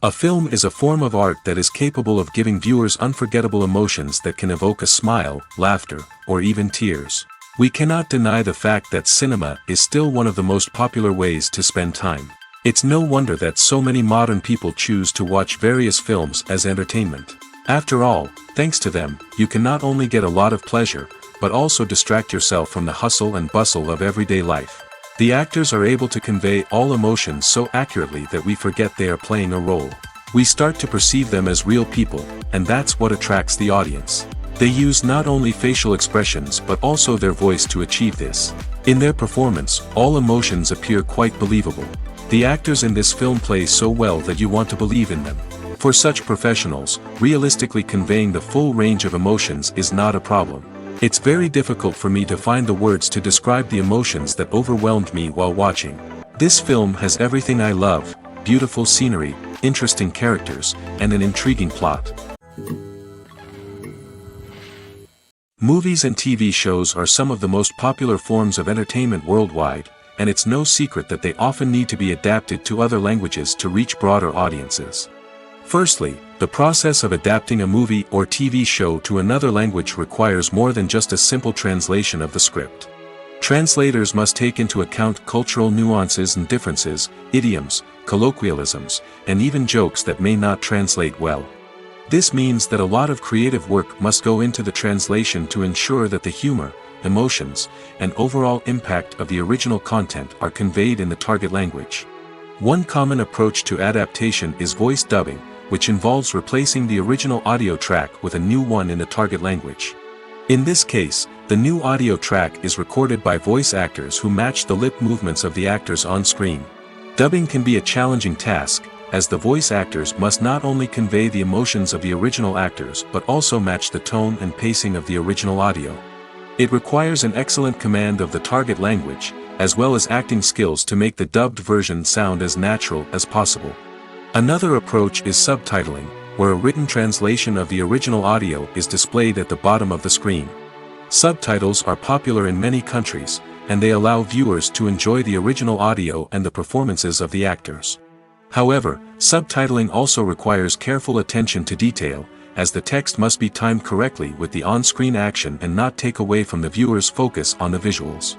A film is a form of art that is capable of giving viewers unforgettable emotions that can evoke a smile, laughter, or even tears. We cannot deny the fact that cinema is still one of the most popular ways to spend time. It's no wonder that so many modern people choose to watch various films as entertainment. After all, thanks to them, you can not only get a lot of pleasure, but also distract yourself from the hustle and bustle of everyday life. The actors are able to convey all emotions so accurately that we forget they are playing a role. We start to perceive them as real people, and that's what attracts the audience. They use not only facial expressions but also their voice to achieve this. In their performance, all emotions appear quite believable. The actors in this film play so well that you want to believe in them. For such professionals, realistically conveying the full range of emotions is not a problem. It's very difficult for me to find the words to describe the emotions that overwhelmed me while watching. This film has everything I love: beautiful scenery, interesting characters, and an intriguing plot. Movies and TV shows are some of the most popular forms of entertainment worldwide, and it's no secret that they often need to be adapted to other languages to reach broader audiences. Firstly, the process of adapting a movie or TV show to another language requires more than just a simple translation of the script. Translators must take into account cultural nuances and differences, idioms, colloquialisms, and even jokes that may not translate well. This means that a lot of creative work must go into the translation to ensure that the humor, emotions, and overall impact of the original content are conveyed in the target language. One common approach to adaptation is voice dubbing, which involves replacing the original audio track with a new one in the target language. In this case, the new audio track is recorded by voice actors who match the lip movements of the actors on screen. Dubbing can be a challenging task, as the voice actors must not only convey the emotions of the original actors but also match the tone and pacing of the original audio. It requires an excellent command of the target language, as well as acting skills to make the dubbed version sound as natural as possible. Another approach is subtitling, where a written translation of the original audio is displayed at the bottom of the screen. Subtitles are popular in many countries, and they allow viewers to enjoy the original audio and the performances of the actors. However, subtitling also requires careful attention to detail, as the text must be timed correctly with the on-screen action and not take away from the viewer's focus on the visuals.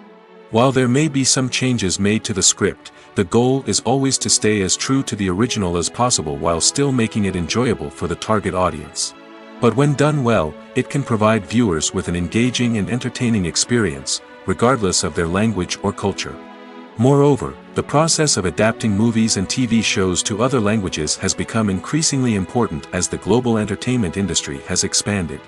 While there may be some changes made to the script, the goal is always to stay as true to the original as possible while still making it enjoyable for the target audience. But when done well, it can provide viewers with an engaging and entertaining experience, regardless of their language or culture. Moreover, the process of adapting movies and TV shows to other languages has become increasingly important as the global entertainment industry has expanded.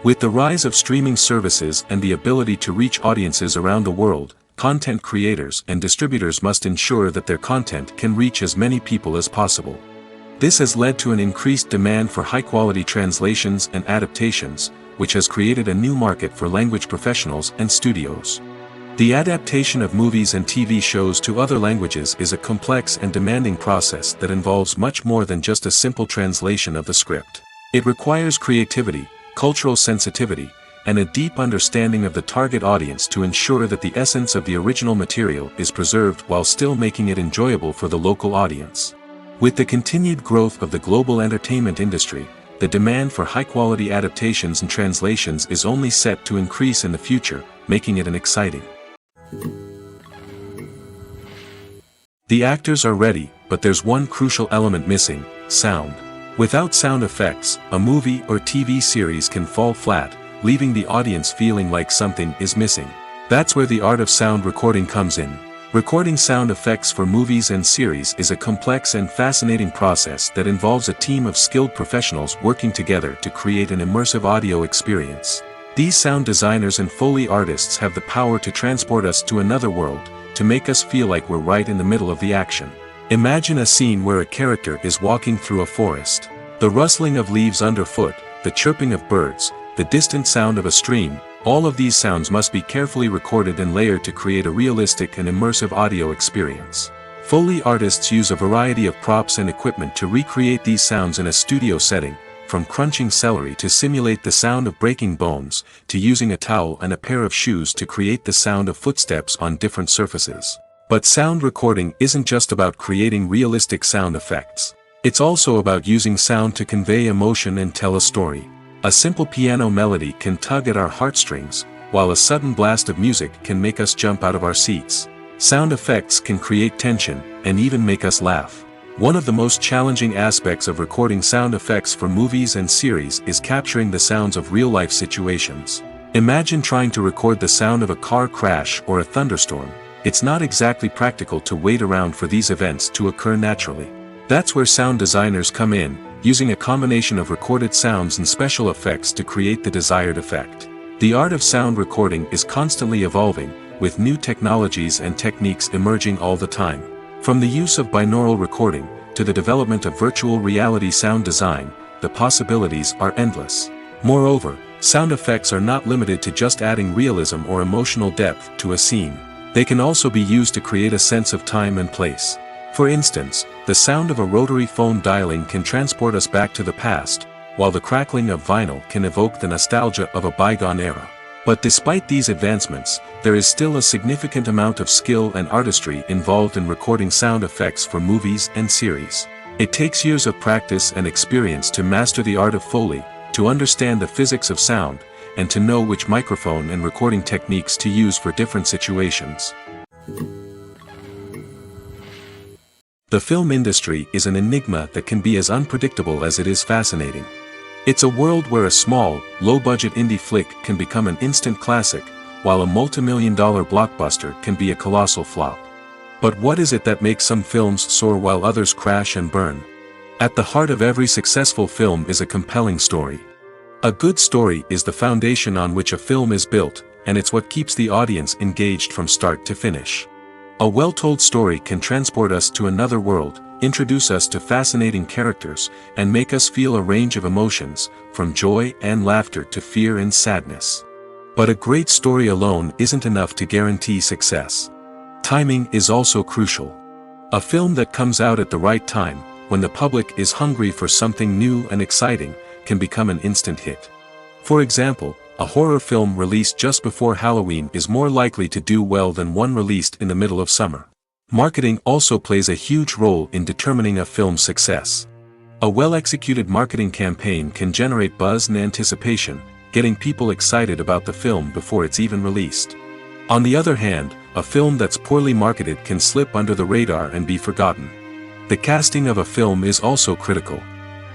With the rise of streaming services and the ability to reach audiences around the world, content creators and distributors must ensure that their content can reach as many people as possible. This has led to an increased demand for high-quality translations and adaptations, which has created a new market for language professionals and studios. The adaptation of movies and TV shows to other languages is a complex and demanding process that involves much more than just a simple translation of the script. It requires creativity, cultural sensitivity, and a deep understanding of the target audience to ensure that the essence of the original material is preserved while still making it enjoyable for the local audience. With the continued growth of the global entertainment industry, the demand for high-quality adaptations and translations is only set to increase in the future, making it an exciting. The actors are ready, but there's one crucial element missing: sound. Without sound effects, a movie or TV series can fall flat, leaving the audience feeling like something is missing. That's where the art of sound recording comes in. Recording sound effects for movies and series is a complex and fascinating process that involves a team of skilled professionals working together to create an immersive audio experience. These sound designers and Foley artists have the power to transport us to another world, to make us feel like we're right in the middle of the action. Imagine a scene where a character is walking through a forest. The rustling of leaves underfoot, the chirping of birds, the distant sound of a stream, all of these sounds must be carefully recorded and layered to create a realistic and immersive audio experience. Foley artists use a variety of props and equipment to recreate these sounds in a studio setting, from crunching celery to simulate the sound of breaking bones, to using a towel and a pair of shoes to create the sound of footsteps on different surfaces. But sound recording isn't just about creating realistic sound effects. It's also about using sound to convey emotion and tell a story. A simple piano melody can tug at our heartstrings, while a sudden blast of music can make us jump out of our seats. Sound effects can create tension, and even make us laugh. One of the most challenging aspects of recording sound effects for movies and series is capturing the sounds of real-life situations. Imagine trying to record the sound of a car crash or a thunderstorm. It's not exactly practical to wait around for these events to occur naturally. That's where sound designers come in, using a combination of recorded sounds and special effects to create the desired effect. The art of sound recording is constantly evolving, with new technologies and techniques emerging all the time. From the use of binaural recording, to the development of virtual reality sound design, the possibilities are endless. Moreover, sound effects are not limited to just adding realism or emotional depth to a scene. They can also be used to create a sense of time and place. For instance, the sound of a rotary phone dialing can transport us back to the past, while the crackling of vinyl can evoke the nostalgia of a bygone era. But despite these advancements, there is still a significant amount of skill and artistry involved in recording sound effects for movies and series. It takes years of practice and experience to master the art of Foley, to understand the physics of sound, and to know which microphone and recording techniques to use for different situations. The film industry is an enigma that can be as unpredictable as it is fascinating. It's a world where a small, low-budget indie flick can become an instant classic, while a multi-million-dollar blockbuster can be a colossal flop. But what is it that makes some films soar while others crash and burn? At the heart of every successful film is a compelling story. A good story is the foundation on which a film is built, and it's what keeps the audience engaged from start to finish. A well-told story can transport us to another world, introduce us to fascinating characters, and make us feel a range of emotions, from joy and laughter to fear and sadness. But a great story alone isn't enough to guarantee success. Timing is also crucial. A film that comes out at the right time, when the public is hungry for something new and exciting, can become an instant hit. For example, a horror film released just before Halloween is more likely to do well than one released in the middle of summer. Marketing also plays a huge role in determining a film's success. A well-executed marketing campaign can generate buzz and anticipation, getting people excited about the film before it's even released. On the other hand, a film that's poorly marketed can slip under the radar and be forgotten. The casting of a film is also critical.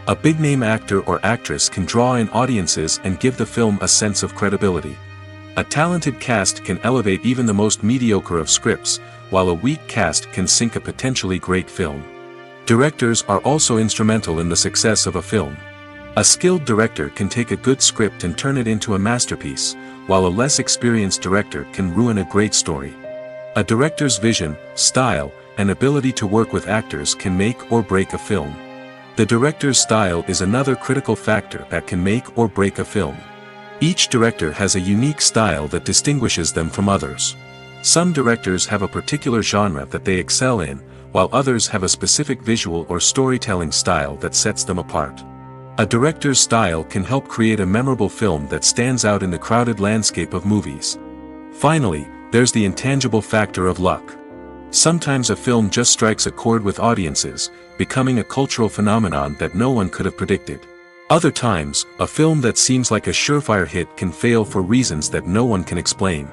A big-name actor or actress can draw in audiences and give the film a sense of credibility. A talented cast can elevate even the most mediocre of scripts, while a weak cast can sink a potentially great film. Directors are also instrumental in the success of a film. A skilled director can take a good script and turn it into a masterpiece, while a less experienced director can ruin a great story. A director's vision, style, and ability to work with actors can make or break a film. The director's style is another critical factor that can make or break a film. Each director has a unique style that distinguishes them from others. Some directors have a particular genre that they excel in, while others have a specific visual or storytelling style that sets them apart. A director's style can help create a memorable film that stands out in the crowded landscape of movies. Finally, there's the intangible factor of luck. Sometimes a film just strikes a chord with audiences, becoming a cultural phenomenon that no one could have predicted. Other times, a film that seems like a surefire hit can fail for reasons that no one can explain.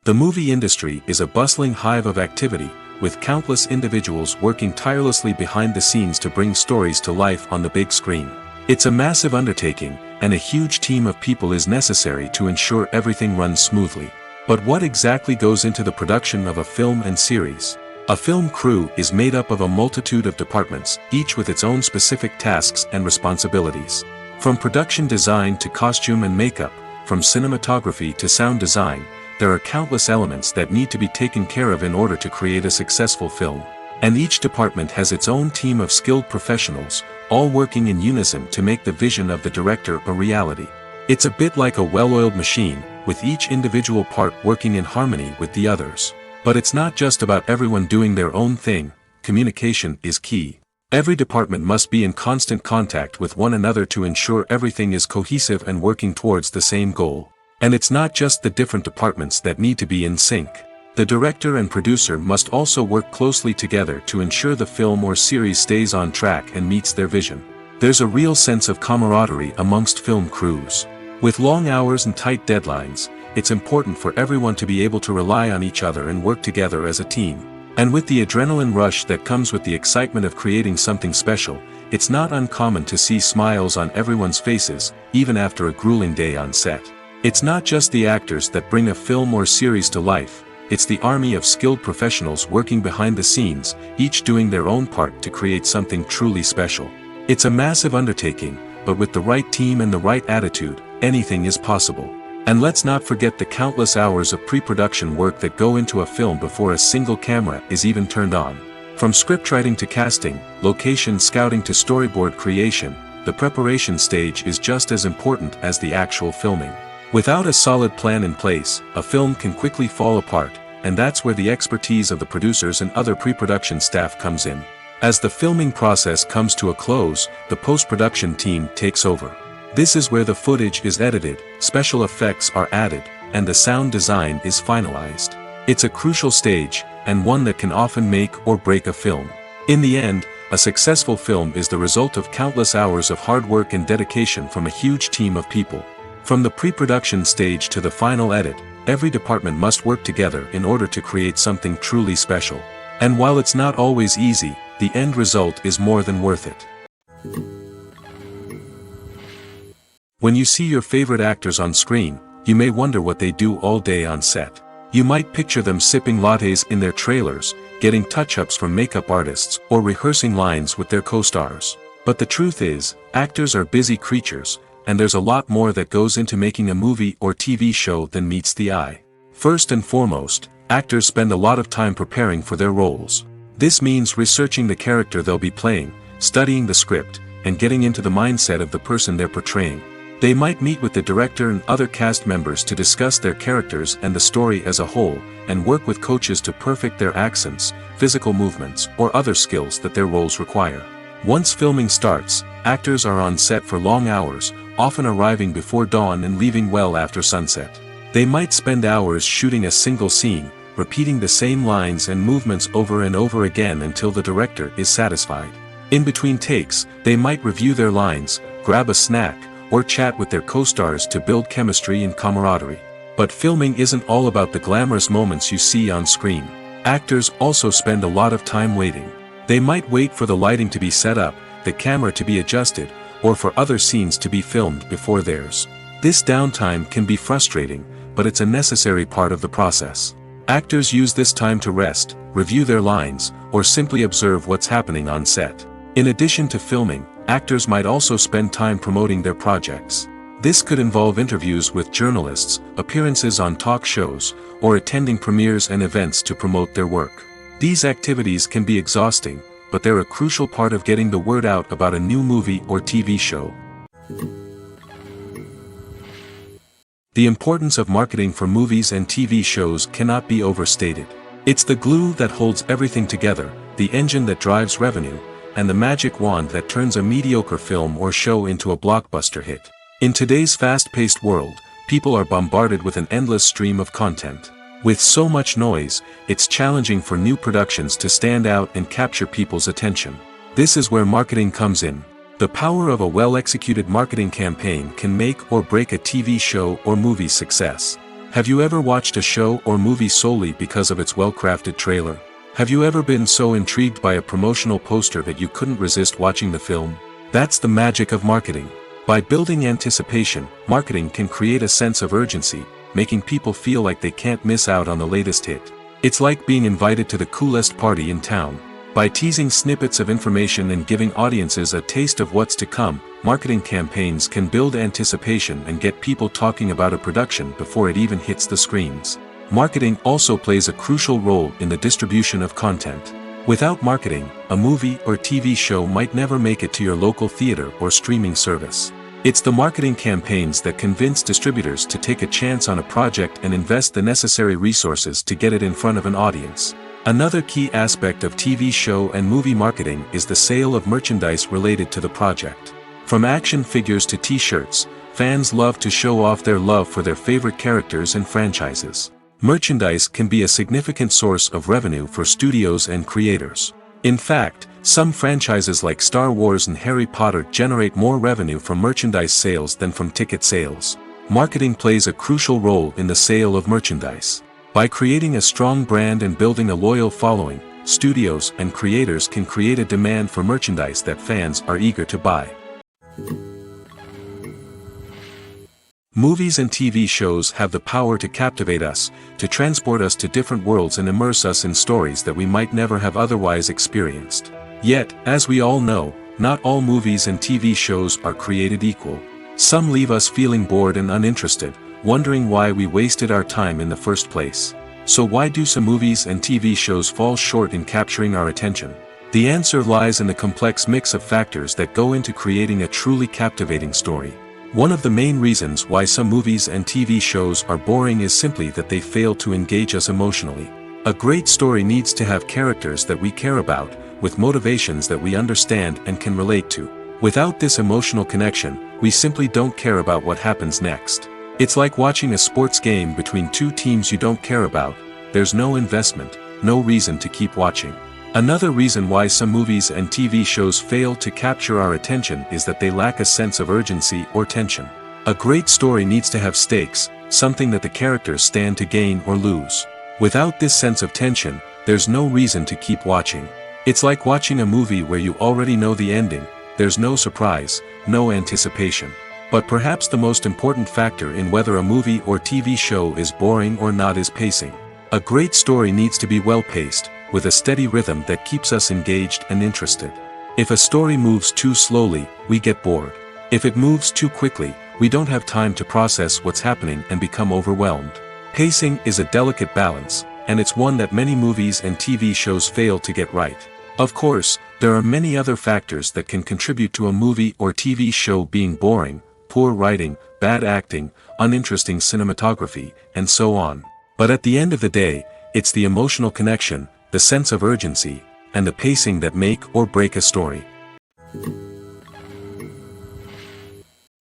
The movie industry is a bustling hive of activity, with countless individuals working tirelessly behind the scenes to bring stories to life on the big screen. It's a massive undertaking, and a huge team of people is necessary to ensure everything runs smoothly. But what exactly goes into the production of a film and series? A film crew is made up of a multitude of departments, each with its own specific tasks and responsibilities. From production design to costume and makeup, from cinematography to sound design, there are countless elements that need to be taken care of in order to create a successful film. And each department has its own team of skilled professionals, all working in unison to make the vision of the director a reality. It's a bit like a well-oiled machine, with each individual part working in harmony with the others. But it's not just about everyone doing their own thing. Communication is key. Every department must be in constant contact with one another to ensure everything is cohesive and working towards the same goal. And it's not just the different departments that need to be in sync. The director and producer must also work closely together to ensure the film or series stays on track and meets their vision. There's a real sense of camaraderie amongst film crews. With long hours and tight deadlines, it's important for everyone to be able to rely on each other and work together as a team. And with the adrenaline rush that comes with the excitement of creating something special, it's not uncommon to see smiles on everyone's faces, even after a grueling day on set. It's not just the actors that bring a film or series to life, it's the army of skilled professionals working behind the scenes, each doing their own part to create something truly special. It's a massive undertaking, but with the right team and the right attitude, anything is possible. And let's not forget the countless hours of pre-production work that go into a film before a single camera is even turned on. From scriptwriting to casting, location scouting to storyboard creation, the preparation stage is just as important as the actual filming. Without a solid plan in place, a film can quickly fall apart, and that's where the expertise of the producers and other pre-production staff comes in. As the filming process comes to a close, the post-production team takes over. This is where the footage is edited, special effects are added, and the sound design is finalized. It's a crucial stage, and one that can often make or break a film. In the end, a successful film is the result of countless hours of hard work and dedication from a huge team of people. From the pre-production stage to the final edit, every department must work together in order to create something truly special. And while it's not always easy, the end result is more than worth it. When you see your favorite actors on screen, you may wonder what they do all day on set. You might picture them sipping lattes in their trailers, getting touch-ups from makeup artists, or rehearsing lines with their co-stars. But the truth is, actors are busy creatures, and there's a lot more that goes into making a movie or TV show than meets the eye. First and foremost, actors spend a lot of time preparing for their roles. This means researching the character they'll be playing, studying the script, and getting into the mindset of the person they're portraying. They might meet with the director and other cast members to discuss their characters and the story as a whole, and work with coaches to perfect their accents, physical movements, or other skills that their roles require. Once filming starts, actors are on set for long hours, often arriving before dawn and leaving well after sunset. They might spend hours shooting a single scene, repeating the same lines and movements over and over again until the director is satisfied. In between takes, they might review their lines, grab a snack, or chat with their co-stars to build chemistry and camaraderie. But filming isn't all about the glamorous moments you see on screen. Actors also spend a lot of time waiting. They might wait for the lighting to be set up, the camera to be adjusted, or for other scenes to be filmed before theirs. This downtime can be frustrating, but it's a necessary part of the process. Actors use this time to rest, review their lines, or simply observe what's happening on set. In addition to filming, actors might also spend time promoting their projects. This could involve interviews with journalists, appearances on talk shows, or attending premieres and events to promote their work. These activities can be exhausting, but they're a crucial part of getting the word out about a new movie or TV show. The importance of marketing for movies and TV shows cannot be overstated. It's the glue that holds everything together, the engine that drives revenue, and the magic wand that turns a mediocre film or show into a blockbuster hit. In today's fast-paced world, people are bombarded with an endless stream of content. With so much noise, it's challenging for new productions to stand out and capture people's attention. This is where marketing comes in. The power of a well-executed marketing campaign can make or break a TV show or movie's success. Have you ever watched a show or movie solely because of its well-crafted trailer? Have you ever been so intrigued by a promotional poster that you couldn't resist watching the film? That's the magic of marketing. By building anticipation, marketing can create a sense of urgency, making people feel like they can't miss out on the latest hit. It's like being invited to the coolest party in town. By teasing snippets of information and giving audiences a taste of what's to come, marketing campaigns can build anticipation and get people talking about a production before it even hits the screens. Marketing also plays a crucial role in the distribution of content. Without marketing, a movie or TV show might never make it to your local theater or streaming service. It's the marketing campaigns that convince distributors to take a chance on a project and invest the necessary resources to get it in front of an audience. Another key aspect of TV show and movie marketing is the sale of merchandise related to the project. From action figures to t-shirts, fans love to show off their love for their favorite characters and franchises. Merchandise can be a significant source of revenue for studios and creators. In fact, some franchises like Star Wars and Harry Potter generate more revenue from merchandise sales than from ticket sales. Marketing plays a crucial role in the sale of merchandise. By creating a strong brand and building a loyal following, studios and creators can create a demand for merchandise that fans are eager to buy. Movies and TV shows have the power to captivate us, to transport us to different worlds and immerse us in stories that we might never have otherwise experienced. Yet, as we all know, not all movies and TV shows are created equal. Some leave us feeling bored and uninterested, wondering why we wasted our time in the first place. So why do some movies and TV shows fall short in capturing our attention? The answer lies in the complex mix of factors that go into creating a truly captivating story. One of the main reasons why some movies and TV shows are boring is simply that they fail to engage us emotionally. A great story needs to have characters that we care about, with motivations that we understand and can relate to. Without this emotional connection, we simply don't care about what happens next. It's like watching a sports game between two teams you don't care about. There's no investment, no reason to keep watching. Another reason why some movies and TV shows fail to capture our attention is that they lack a sense of urgency or tension. A great story needs to have stakes, something that the characters stand to gain or lose. Without this sense of tension, there's no reason to keep watching. It's like watching a movie where you already know the ending. There's no surprise, no anticipation. But perhaps the most important factor in whether a movie or TV show is boring or not is pacing. A great story needs to be well-paced, with a steady rhythm that keeps us engaged and interested. If a story moves too slowly, we get bored. If it moves too quickly, we don't have time to process what's happening and become overwhelmed. Pacing is a delicate balance, and it's one that many movies and TV shows fail to get right. Of course, there are many other factors that can contribute to a movie or TV show being boring: poor writing, bad acting, uninteresting cinematography, and so on. But at the end of the day, it's the emotional connection, the sense of urgency, and the pacing that make or break a story.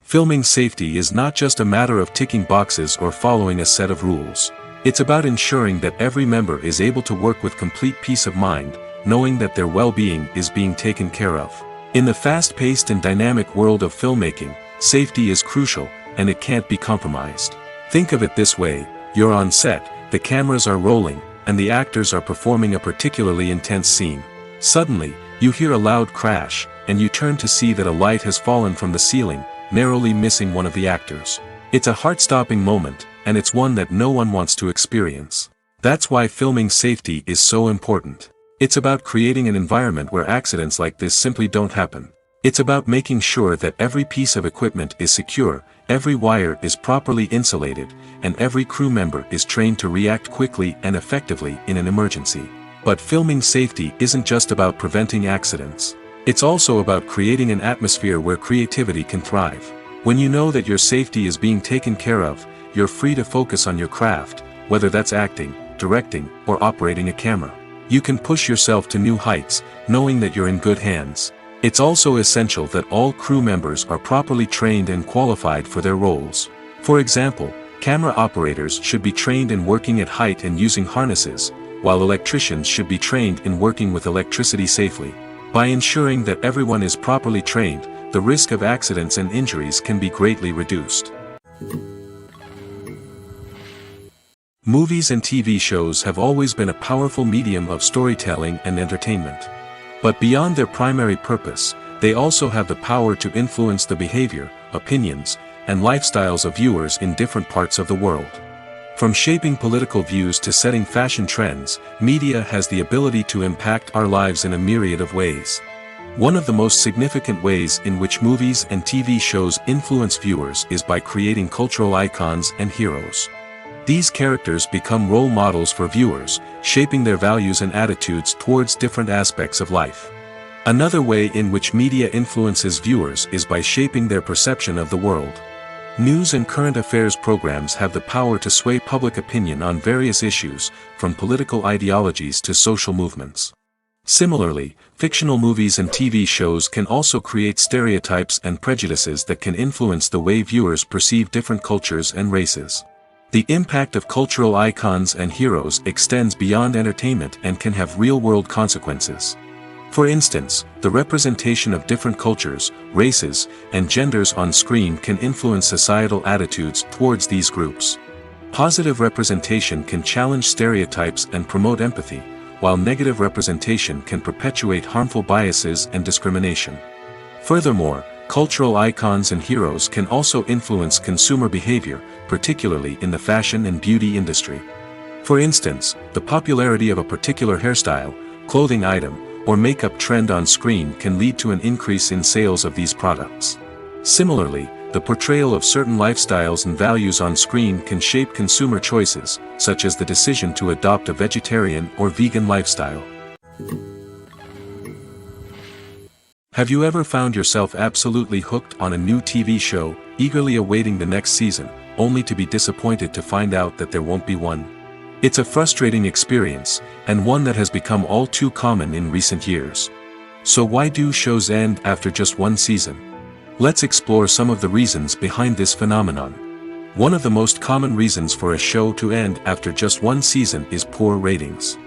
Filming safety is not just a matter of ticking boxes or following a set of rules. It's about ensuring that every member is able to work with complete peace of mind, knowing that their well-being is being taken care of. In the fast-paced and dynamic world of filmmaking, safety is crucial, and it can't be compromised. Think of it this way: you're on set, the cameras are rolling, and the actors are performing a particularly intense scene. Suddenly, you hear a loud crash, and you turn to see that a light has fallen from the ceiling, narrowly missing one of the actors. It's a heart-stopping moment, and it's one that no one wants to experience. That's why filming safety is so important. It's about creating an environment where accidents like this simply don't happen. It's about making sure that every piece of equipment is secure, every wire is properly insulated, and every crew member is trained to react quickly and effectively in an emergency. But filming safety isn't just about preventing accidents. It's also about creating an atmosphere where creativity can thrive. When you know that your safety is being taken care of, you're free to focus on your craft, whether that's acting, directing, or operating a camera. You can push yourself to new heights, knowing that you're in good hands. It's also essential that all crew members are properly trained and qualified for their roles. For example, camera operators should be trained in working at height and using harnesses, while electricians should be trained in working with electricity safely. By ensuring that everyone is properly trained, the risk of accidents and injuries can be greatly reduced. Movies and TV shows have always been a powerful medium of storytelling and entertainment. But beyond their primary purpose, they also have the power to influence the behavior, opinions, and lifestyles of viewers in different parts of the world. From shaping political views to setting fashion trends, media has the ability to impact our lives in a myriad of ways. One of the most significant ways in which movies and TV shows influence viewers is by creating cultural icons and heroes. These characters become role models for viewers, shaping their values and attitudes towards different aspects of life. Another way in which media influences viewers is by shaping their perception of the world. News and current affairs programs have the power to sway public opinion on various issues, from political ideologies to social movements. Similarly, fictional movies and TV shows can also create stereotypes and prejudices that can influence the way viewers perceive different cultures and races. The impact of cultural icons and heroes extends beyond entertainment and can have real-world consequences. For instance, the representation of different cultures, races, and genders on screen can influence societal attitudes towards these groups. Positive representation can challenge stereotypes and promote empathy, while negative representation can perpetuate harmful biases and discrimination. Furthermore, cultural icons and heroes can also influence consumer behavior, particularly in the fashion and beauty industry. For instance, the popularity of a particular hairstyle, clothing item, or makeup trend on screen can lead to an increase in sales of these products. Similarly, the portrayal of certain lifestyles and values on screen can shape consumer choices, such as the decision to adopt a vegetarian or vegan lifestyle. Have you ever found yourself absolutely hooked on a new TV show, eagerly awaiting the next season, only to be disappointed to find out that there won't be one? It's a frustrating experience, and one that has become all too common in recent years. So why do shows end after just one season? Let's explore some of the reasons behind this phenomenon. One of the most common reasons for a show to end after just one season is poor ratings.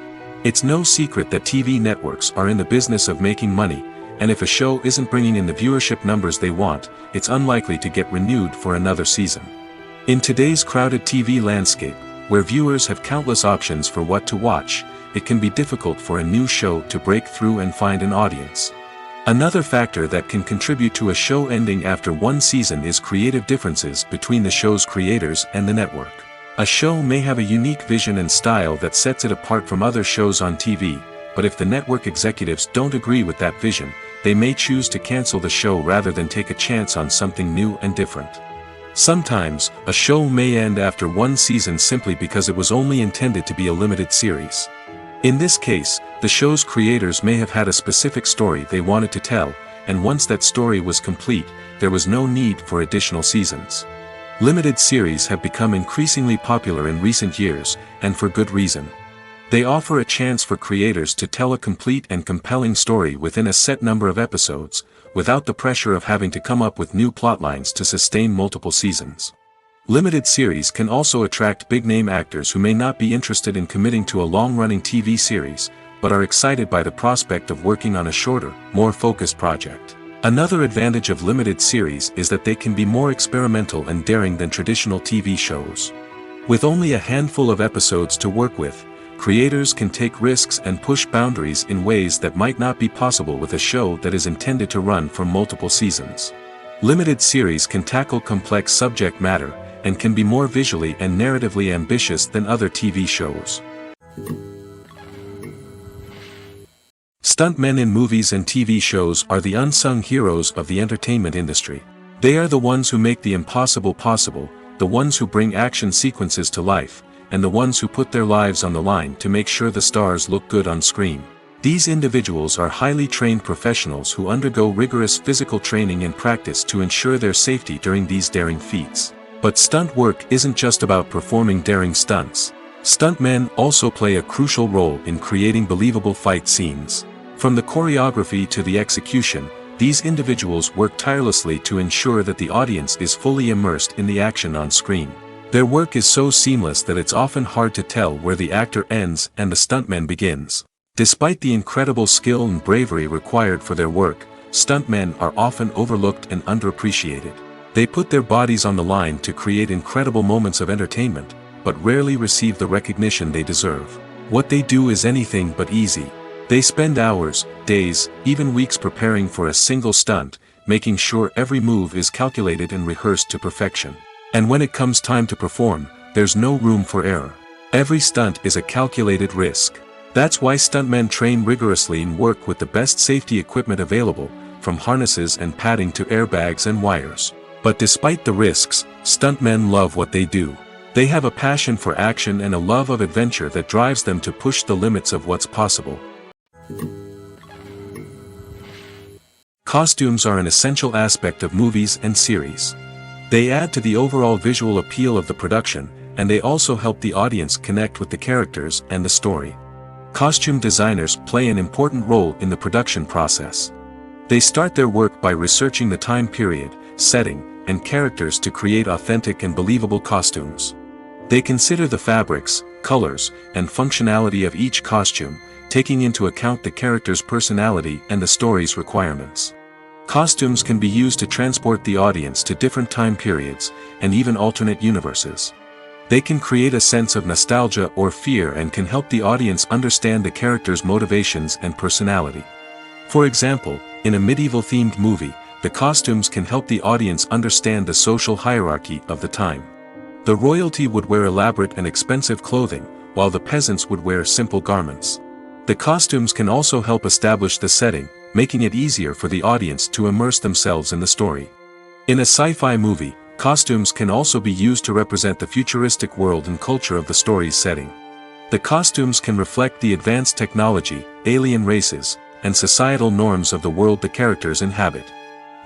It's no secret that TV networks are in the business of making money, and if a show isn't bringing in the viewership numbers they want, it's unlikely to get renewed for another season. In today's crowded TV landscape, where viewers have countless options for what to watch, it can be difficult for a new show to break through and find an audience. Another factor that can contribute to a show ending after one season is creative differences between the show's creators and the network. A show may have a unique vision and style that sets it apart from other shows on TV, but if the network executives don't agree with that vision, they may choose to cancel the show rather than take a chance on something new and different. Sometimes, a show may end after one season simply because it was only intended to be a limited series. In this case, the show's creators may have had a specific story they wanted to tell, and once that story was complete, there was no need for additional seasons. Limited series have become increasingly popular in recent years, and for good reason. They offer a chance for creators to tell a complete and compelling story within a set number of episodes, without the pressure of having to come up with new plotlines to sustain multiple seasons. Limited series can also attract big-name actors who may not be interested in committing to a long-running TV series, but are excited by the prospect of working on a shorter, more focused project. Another advantage of limited series is that they can be more experimental and daring than traditional TV shows. With only a handful of episodes to work with, creators can take risks and push boundaries in ways that might not be possible with a show that is intended to run for multiple seasons. Limited series can tackle complex subject matter, and can be more visually and narratively ambitious than other TV shows. Stuntmen in movies and TV shows are the unsung heroes of the entertainment industry. They are the ones who make the impossible possible, the ones who bring action sequences to life, and the ones who put their lives on the line to make sure the stars look good on screen. These individuals are highly trained professionals who undergo rigorous physical training and practice to ensure their safety during these daring feats. But stunt work isn't just about performing daring stunts. Stuntmen also play a crucial role in creating believable fight scenes. From the choreography to the execution, these individuals work tirelessly to ensure that the audience is fully immersed in the action on screen. Their work is so seamless that it's often hard to tell where the actor ends and the stuntman begins. Despite the incredible skill and bravery required for their work, stuntmen are often overlooked and underappreciated. They put their bodies on the line to create incredible moments of entertainment, but rarely receive the recognition they deserve. What they do is anything but easy. They spend hours, days, even weeks preparing for a single stunt, making sure every move is calculated and rehearsed to perfection. And when it comes time to perform, there's no room for error. Every stunt is a calculated risk. That's why stuntmen train rigorously and work with the best safety equipment available, from harnesses and padding to airbags and wires. But despite the risks, stuntmen love what they do. They have a passion for action and a love of adventure that drives them to push the limits of what's possible. Costumes are an essential aspect of movies and series. They add to the overall visual appeal of the production, and they also help the audience connect with the characters and the story. Costume designers play an important role in the production process. They start their work by researching the time period, setting, and characters to create authentic and believable costumes. They consider the fabrics, colors, and functionality of each costume, taking into account the character's personality and the story's requirements. Costumes can be used to transport the audience to different time periods, and even alternate universes. They can create a sense of nostalgia or fear and can help the audience understand the character's motivations and personality. For example, in a medieval-themed movie, the costumes can help the audience understand the social hierarchy of the time. The royalty would wear elaborate and expensive clothing, while the peasants would wear simple garments. The costumes can also help establish the setting, making it easier for the audience to immerse themselves in the story. In a sci-fi movie, costumes can also be used to represent the futuristic world and culture of the story's setting. The costumes can reflect the advanced technology, alien races, and societal norms of the world the characters inhabit.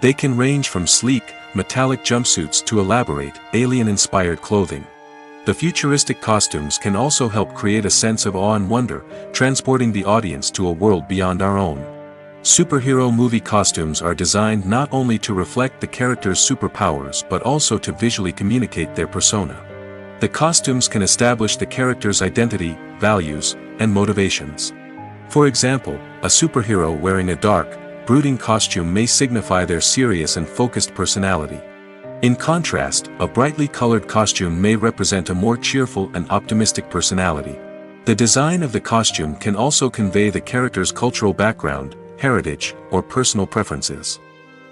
They can range from sleek, metallic jumpsuits to elaborate, alien-inspired clothing. The futuristic costumes can also help create a sense of awe and wonder, transporting the audience to a world beyond our own. Superhero movie costumes are designed not only to reflect the character's superpowers but also to visually communicate their persona. The costumes can establish the character's identity, values, and motivations. For example, a superhero wearing a dark, brooding costume may signify their serious and focused personality. In contrast, a brightly colored costume may represent a more cheerful and optimistic personality. The design of the costume can also convey the character's cultural background, heritage, or personal preferences.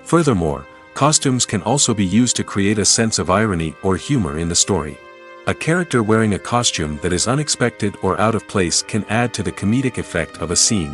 Furthermore, costumes can also be used to create a sense of irony or humor in the story. A character wearing a costume that is unexpected or out of place can add to the comedic effect of a scene.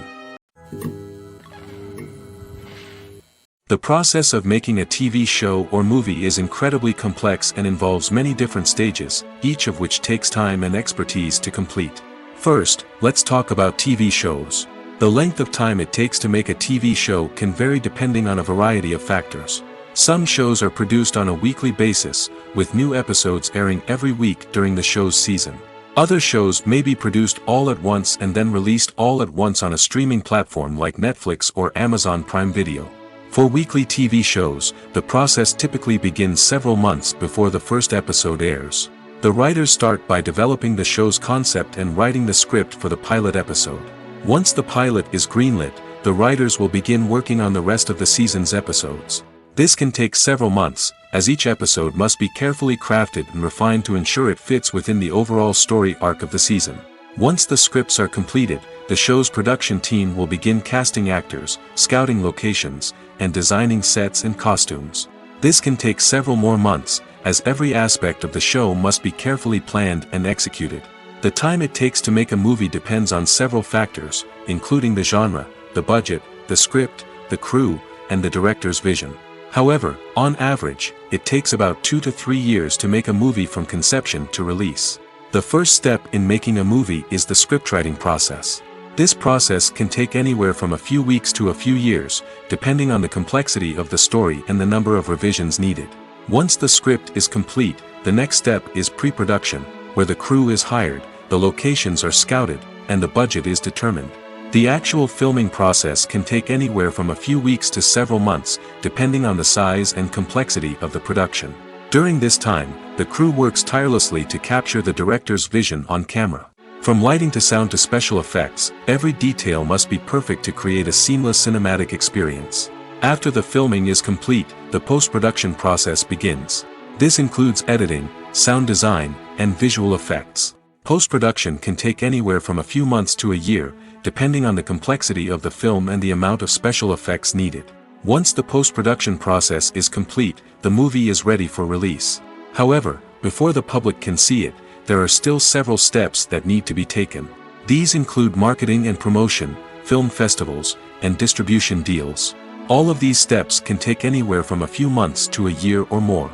The process of making a TV show or movie is incredibly complex and involves many different stages, each of which takes time and expertise to complete. First, let's talk about TV shows. The length of time it takes to make a TV show can vary depending on a variety of factors. Some shows are produced on a weekly basis, with new episodes airing every week during the show's season. Other shows may be produced all at once and then released all at once on a streaming platform like Netflix or Amazon Prime Video. For weekly TV shows, the process typically begins several months before the first episode airs. The writers start by developing the show's concept and writing the script for the pilot episode. Once the pilot is greenlit, the writers will begin working on the rest of the season's episodes. This can take several months, as each episode must be carefully crafted and refined to ensure it fits within the overall story arc of the season. Once the scripts are completed, the show's production team will begin casting actors, scouting locations, and designing sets and costumes. This can take several more months, as every aspect of the show must be carefully planned and executed. The time it takes to make a movie depends on several factors, including the genre, the budget, the script, the crew, and the director's vision. However, on average, it takes about 2 to 3 years to make a movie from conception to release. The first step in making a movie is the scriptwriting process. This process can take anywhere from a few weeks to a few years, depending on the complexity of the story and the number of revisions needed. Once the script is complete, the next step is pre-production, where the crew is hired, the locations are scouted, and the budget is determined. The actual filming process can take anywhere from a few weeks to several months, depending on the size and complexity of the production. During this time, the crew works tirelessly to capture the director's vision on camera. From lighting to sound to special effects, every detail must be perfect to create a seamless cinematic experience. After the filming is complete, the post-production process begins. This includes editing, sound design, and visual effects. Post-production can take anywhere from a few months to a year, depending on the complexity of the film and the amount of special effects needed. Once the post-production process is complete, the movie is ready for release. However, before the public can see it, there are still several steps that need to be taken. These include marketing and promotion, film festivals, and distribution deals. All of these steps can take anywhere from a few months to a year or more.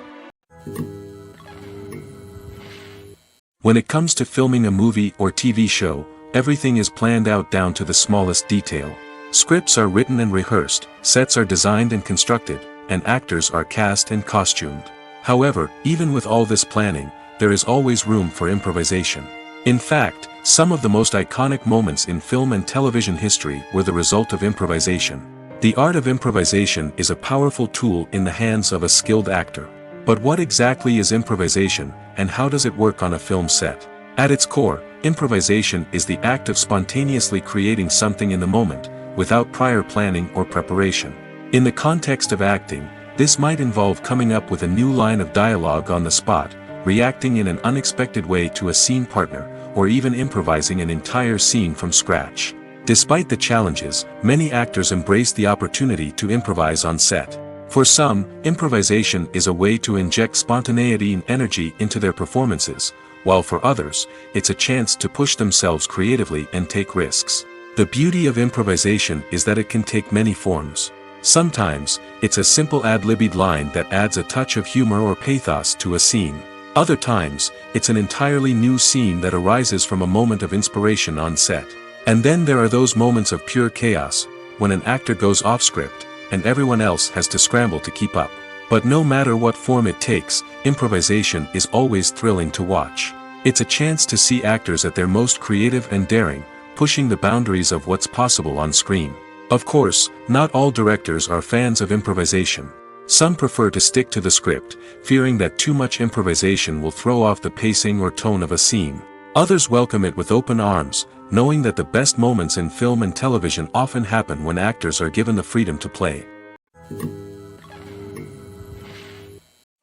When it comes to filming a movie or TV show, everything is planned out down to the smallest detail. Scripts are written and rehearsed, sets are designed and constructed, and actors are cast and costumed. However, even with all this planning, there is always room for improvisation. In fact, some of the most iconic moments in film and television history were the result of improvisation. The art of improvisation is a powerful tool in the hands of a skilled actor. But what exactly is improvisation, and how does it work on a film set? At its core, improvisation is the act of spontaneously creating something in the moment, without prior planning or preparation. In the context of acting, this might involve coming up with a new line of dialogue on the spot, reacting in an unexpected way to a scene partner, or even improvising an entire scene from scratch. Despite the challenges, many actors embrace the opportunity to improvise on set. For some, improvisation is a way to inject spontaneity and energy into their performances, while for others, it's a chance to push themselves creatively and take risks. The beauty of improvisation is that it can take many forms. Sometimes, it's a simple ad-libbed line that adds a touch of humor or pathos to a scene. Other times, it's an entirely new scene that arises from a moment of inspiration on set. And then there are those moments of pure chaos, when an actor goes off script, and everyone else has to scramble to keep up. But no matter what form it takes, improvisation is always thrilling to watch. It's a chance to see actors at their most creative and daring, pushing the boundaries of what's possible on screen. Of course, not all directors are fans of improvisation. Some prefer to stick to the script, fearing that too much improvisation will throw off the pacing or tone of a scene. Others welcome it with open arms, knowing that the best moments in film and television often happen when actors are given the freedom to play.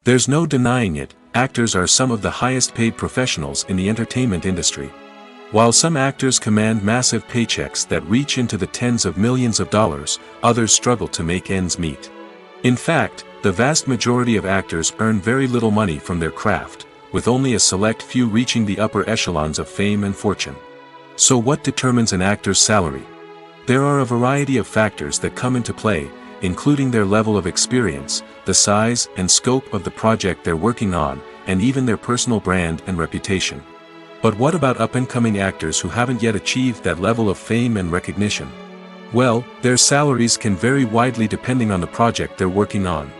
There's no denying it, actors are some of the highest paid professionals in the entertainment industry. While some actors command massive paychecks that reach into the tens of millions of dollars, others struggle to make ends meet. In fact, the vast majority of actors earn very little money from their craft, with only a select few reaching the upper echelons of fame and fortune. So what determines an actor's salary? There are a variety of factors that come into play, including their level of experience, the size and scope of the project they're working on, and even their personal brand and reputation. But what about up-and-coming actors who haven't yet achieved that level of fame and recognition? Well, their salaries can vary widely depending on the project they're working on.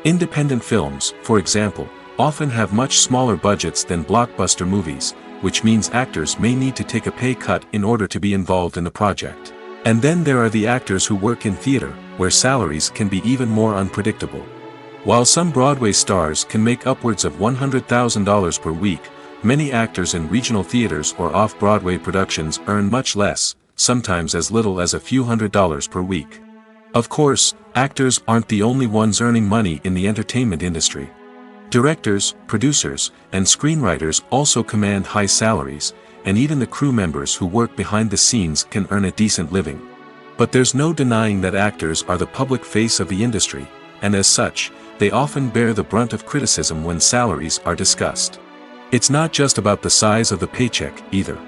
Independent films, for example, often have much smaller budgets than blockbuster movies, which means actors may need to take a pay cut in order to be involved in the project. And then there are the actors who work in theater, where salaries can be even more unpredictable. While some Broadway stars can make upwards of $100,000 per week, many actors in regional theaters or off-Broadway productions earn much less, sometimes as little as a few $100s per week. Of course, actors aren't the only ones earning money in the entertainment industry. Directors, producers, and screenwriters also command high salaries, and even the crew members who work behind the scenes can earn a decent living. But there's no denying that actors are the public face of the industry, and as such, they often bear the brunt of criticism when salaries are discussed. It's not just about the size of the paycheck, either.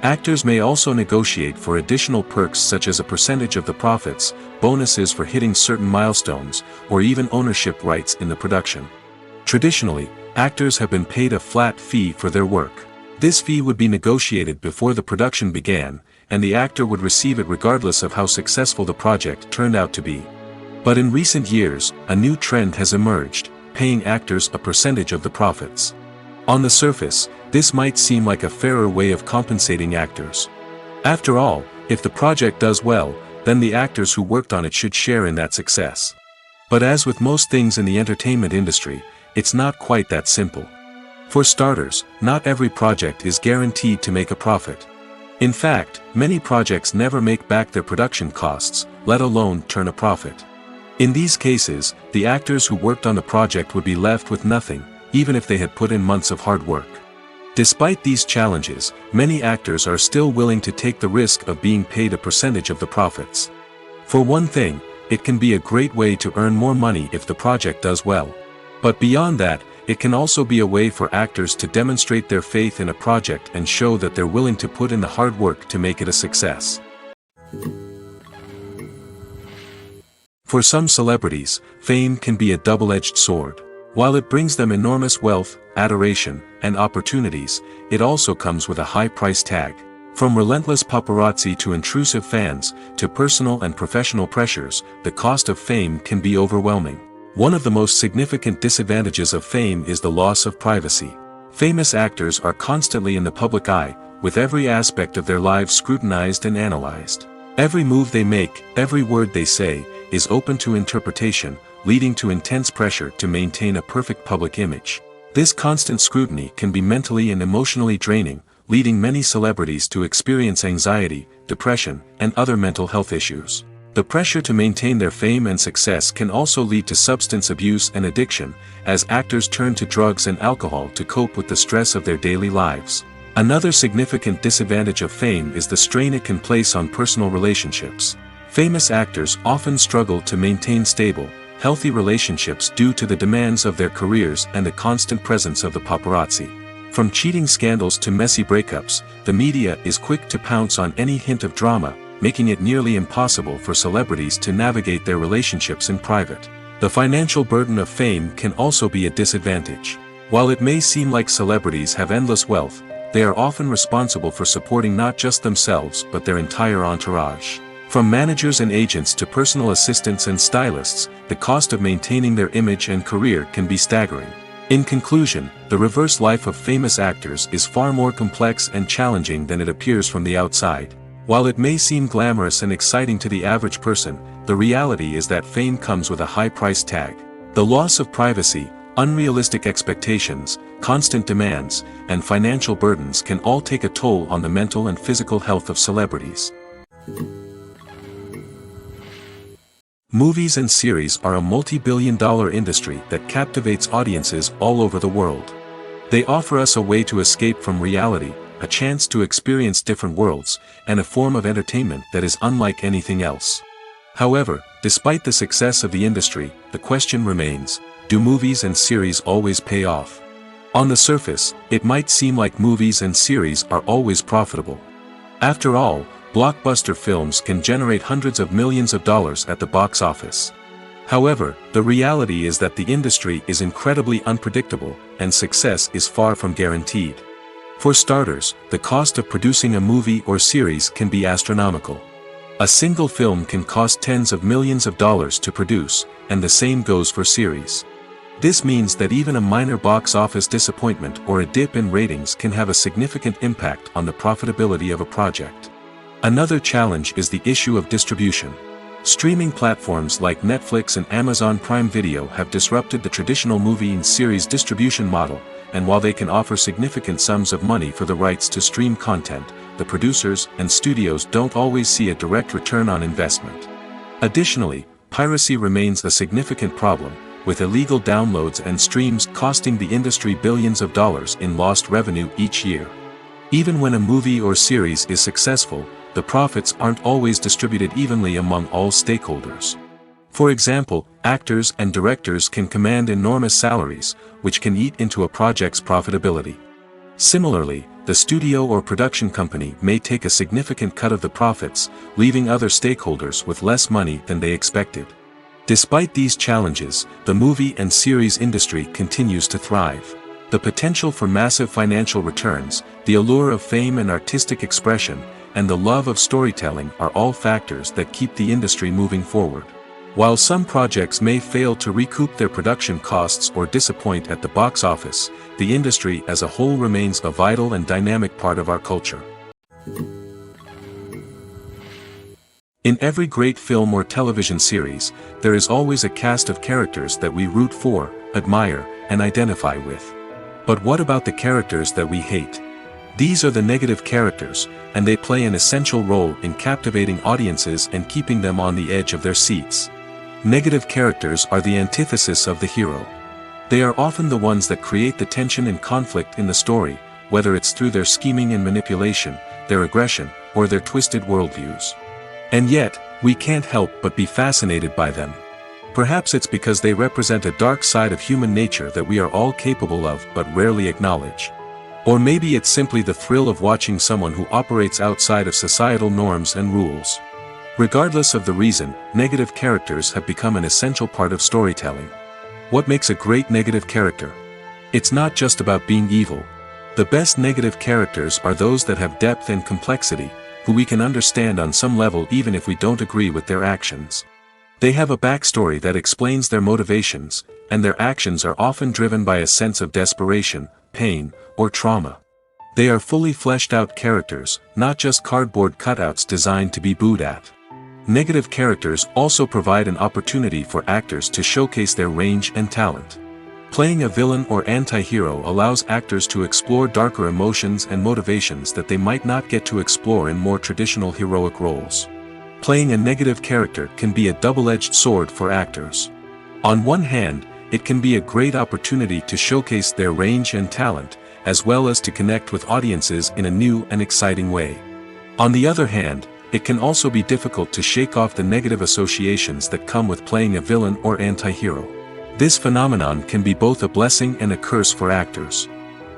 Actors may also negotiate for additional perks such as a percentage of the profits, bonuses for hitting certain milestones, or even ownership rights in the production. Traditionally, actors have been paid a flat fee for their work. This fee would be negotiated before the production began, and the actor would receive it regardless of how successful the project turned out to be. But in recent years, a new trend has emerged, paying actors a percentage of the profits. On the surface, this might seem like a fairer way of compensating actors. After all, if the project does well, then the actors who worked on it should share in that success. But as with most things in the entertainment industry, it's not quite that simple. For starters, not every project is guaranteed to make a profit. In fact, many projects never make back their production costs, let alone turn a profit. In these cases, the actors who worked on the project would be left with nothing, even if they had put in months of hard work. Despite these challenges, many actors are still willing to take the risk of being paid a percentage of the profits. For one thing, it can be a great way to earn more money if the project does well. But beyond that, it can also be a way for actors to demonstrate their faith in a project and show that they're willing to put in the hard work to make it a success. For some celebrities, fame can be a double-edged sword. While it brings them enormous wealth, adoration, and opportunities, it also comes with a high price tag. From relentless paparazzi to intrusive fans, to personal and professional pressures, the cost of fame can be overwhelming. One of the most significant disadvantages of fame is the loss of privacy. Famous actors are constantly in the public eye, with every aspect of their lives scrutinized and analyzed. Every move they make, every word they say, is open to interpretation, leading to intense pressure to maintain a perfect public image. This constant scrutiny can be mentally and emotionally draining, leading many celebrities to experience anxiety, depression, and other mental health issues. The pressure to maintain their fame and success can also lead to substance abuse and addiction, as actors turn to drugs and alcohol to cope with the stress of their daily lives. Another significant disadvantage of fame is the strain it can place on personal relationships. Famous actors often struggle to maintain stable, healthy relationships due to the demands of their careers and the constant presence of the paparazzi. From cheating scandals to messy breakups, the media is quick to pounce on any hint of drama, making it nearly impossible for celebrities to navigate their relationships in private. The financial burden of fame can also be a disadvantage. While it may seem like celebrities have endless wealth, they are often responsible for supporting not just themselves but their entire entourage. From managers and agents to personal assistants and stylists, the cost of maintaining their image and career can be staggering. In conclusion, the reverse life of famous actors is far more complex and challenging than it appears from the outside. While it may seem glamorous and exciting to the average person, the reality is that fame comes with a high price tag. The loss of privacy, unrealistic expectations, constant demands, and financial burdens can all take a toll on the mental and physical health of celebrities. Movies and series are a multi-billion-dollar industry that captivates audiences all over the world. They offer us a way to escape from reality, a chance to experience different worlds, and a form of entertainment that is unlike anything else. However, despite the success of the industry, the question remains, do movies and series always pay off? On the surface, it might seem like movies and series are always profitable. After all, blockbuster films can generate hundreds of millions of dollars at the box office. However, the reality is that the industry is incredibly unpredictable, and success is far from guaranteed. For starters, the cost of producing a movie or series can be astronomical. A single film can cost tens of millions of dollars to produce, and the same goes for series. This means that even a minor box office disappointment or a dip in ratings can have a significant impact on the profitability of a project. Another challenge is the issue of distribution. Streaming platforms like Netflix and Amazon Prime Video have disrupted the traditional movie and series distribution model, and while they can offer significant sums of money for the rights to stream content, the producers and studios don't always see a direct return on investment. Additionally, piracy remains a significant problem, with illegal downloads and streams costing the industry billions of dollars in lost revenue each year. Even when a movie or series is successful, the profits aren't always distributed evenly among all stakeholders. For example, actors and directors can command enormous salaries, which can eat into a project's profitability. Similarly, the studio or production company may take a significant cut of the profits, leaving other stakeholders with less money than they expected. Despite these challenges, the movie and series industry continues to thrive. The potential for massive financial returns, the allure of fame and artistic expression, and the love of storytelling are all factors that keep the industry moving forward. While some projects may fail to recoup their production costs or disappoint at the box office, the industry as a whole remains a vital and dynamic part of our culture. In every great film or television series, there is always a cast of characters that we root for, admire, and identify with. But what about the characters that we hate? These are the negative characters, and they play an essential role in captivating audiences and keeping them on the edge of their seats. Negative characters are the antithesis of the hero. They are often the ones that create the tension and conflict in the story, whether it's through their scheming and manipulation, their aggression, or their twisted worldviews. And yet, we can't help but be fascinated by them. Perhaps it's because they represent a dark side of human nature that we are all capable of but rarely acknowledge. Or maybe it's simply the thrill of watching someone who operates outside of societal norms and rules. Regardless of the reason, negative characters have become an essential part of storytelling. What makes a great negative character? It's not just about being evil. The best negative characters are those that have depth and complexity, who we can understand on some level even if we don't agree with their actions. They have a backstory that explains their motivations, and their actions are often driven by a sense of desperation, pain, or trauma. They are fully fleshed out characters, not just cardboard cutouts designed to be booed at. Negative characters also provide an opportunity for actors to showcase their range and talent. Playing a villain or anti-hero allows actors to explore darker emotions and motivations that they might not get to explore in more traditional heroic roles. Playing a negative character can be a double-edged sword for actors. On one hand, it can be a great opportunity to showcase their range and talent, as well as to connect with audiences in a new and exciting way. On the other hand, it can also be difficult to shake off the negative associations that come with playing a villain or anti-hero. This phenomenon can be both a blessing and a curse for actors.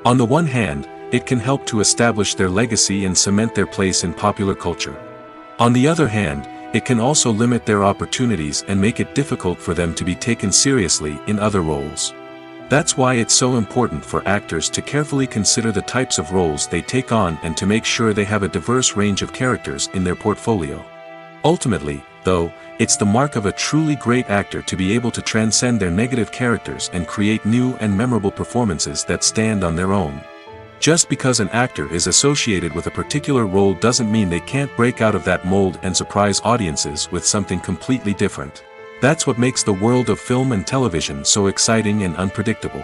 On the one hand, it can help to establish their legacy and cement their place in popular culture. On the other hand, it can also limit their opportunities and make it difficult for them to be taken seriously in other roles. That's why it's so important for actors to carefully consider the types of roles they take on and to make sure they have a diverse range of characters in their portfolio. Ultimately, though, it's the mark of a truly great actor to be able to transcend their negative characters and create new and memorable performances that stand on their own. Just because an actor is associated with a particular role doesn't mean they can't break out of that mold and surprise audiences with something completely different. That's what makes the world of film and television so exciting and unpredictable.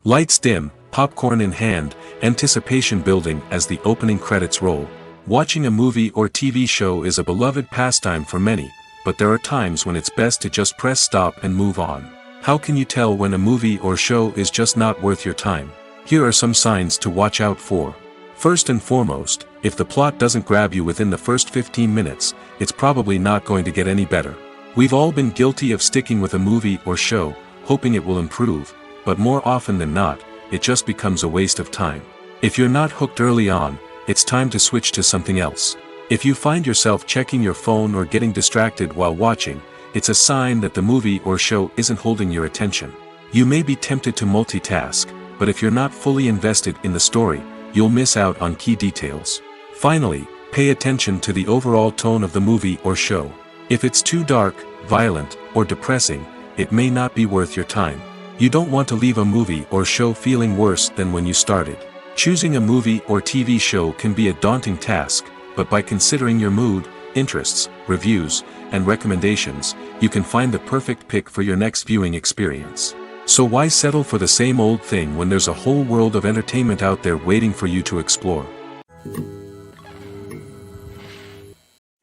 Lights dim, popcorn in hand, anticipation building as the opening credits roll. Watching a movie or TV show is a beloved pastime for many, but there are times when it's best to just press stop and move on. How can you tell when a movie or show is just not worth your time? Here are some signs to watch out for. First and foremost, if the plot doesn't grab you within the first 15 minutes, it's probably not going to get any better. We've all been guilty of sticking with a movie or show, hoping it will improve, but more often than not, it just becomes a waste of time. If you're not hooked early on, it's time to switch to something else. If you find yourself checking your phone or getting distracted while watching, it's a sign that the movie or show isn't holding your attention. You may be tempted to multitask, but if you're not fully invested in the story, you'll miss out on key details. Finally, pay attention to the overall tone of the movie or show. If it's too dark, violent, or depressing, it may not be worth your time. You don't want to leave a movie or show feeling worse than when you started. Choosing a movie or TV show can be a daunting task, but by considering your mood, interests, reviews, and recommendations, you can find the perfect pick for your next viewing experience. So why settle for the same old thing when there's a whole world of entertainment out there waiting for you to explore?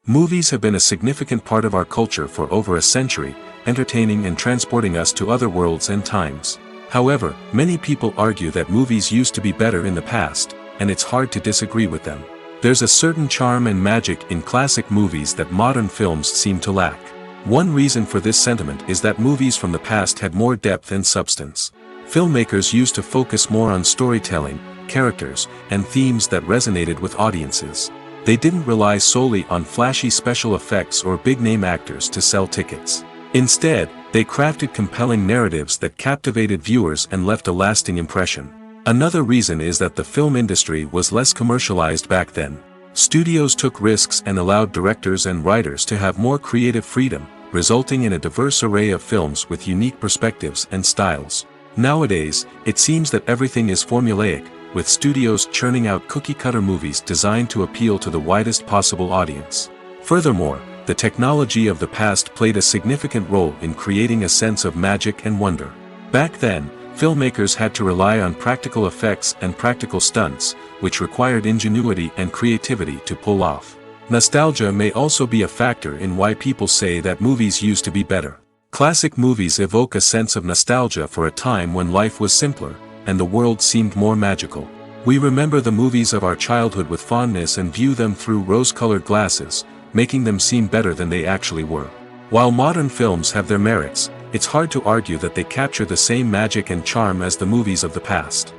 Movies have been a significant part of our culture for over a century, entertaining and transporting us to other worlds and times. However, many people argue that movies used to be better in the past, and it's hard to disagree with them. There's a certain charm and magic in classic movies that modern films seem to lack. One reason for this sentiment is that movies from the past had more depth and substance. Filmmakers used to focus more on storytelling, characters, and themes that resonated with audiences. They didn't rely solely on flashy special effects or big-name actors to sell tickets. Instead, they crafted compelling narratives that captivated viewers and left a lasting impression. Another reason is that the film industry was less commercialized back then. Studios took risks and allowed directors and writers to have more creative freedom, resulting in a diverse array of films with unique perspectives and styles. Nowadays, it seems that everything is formulaic, with studios churning out cookie-cutter movies designed to appeal to the widest possible audience. Furthermore, the technology of the past played a significant role in creating a sense of magic and wonder. Back then, filmmakers had to rely on practical effects and practical stunts, which required ingenuity and creativity to pull off. Nostalgia may also be a factor in why people say that movies used to be better. Classic movies evoke a sense of nostalgia for a time when life was simpler, and the world seemed more magical. We remember the movies of our childhood with fondness and view them through rose-colored glasses, making them seem better than they actually were. While modern films have their merits, it's hard to argue that they capture the same magic and charm as the movies of the past.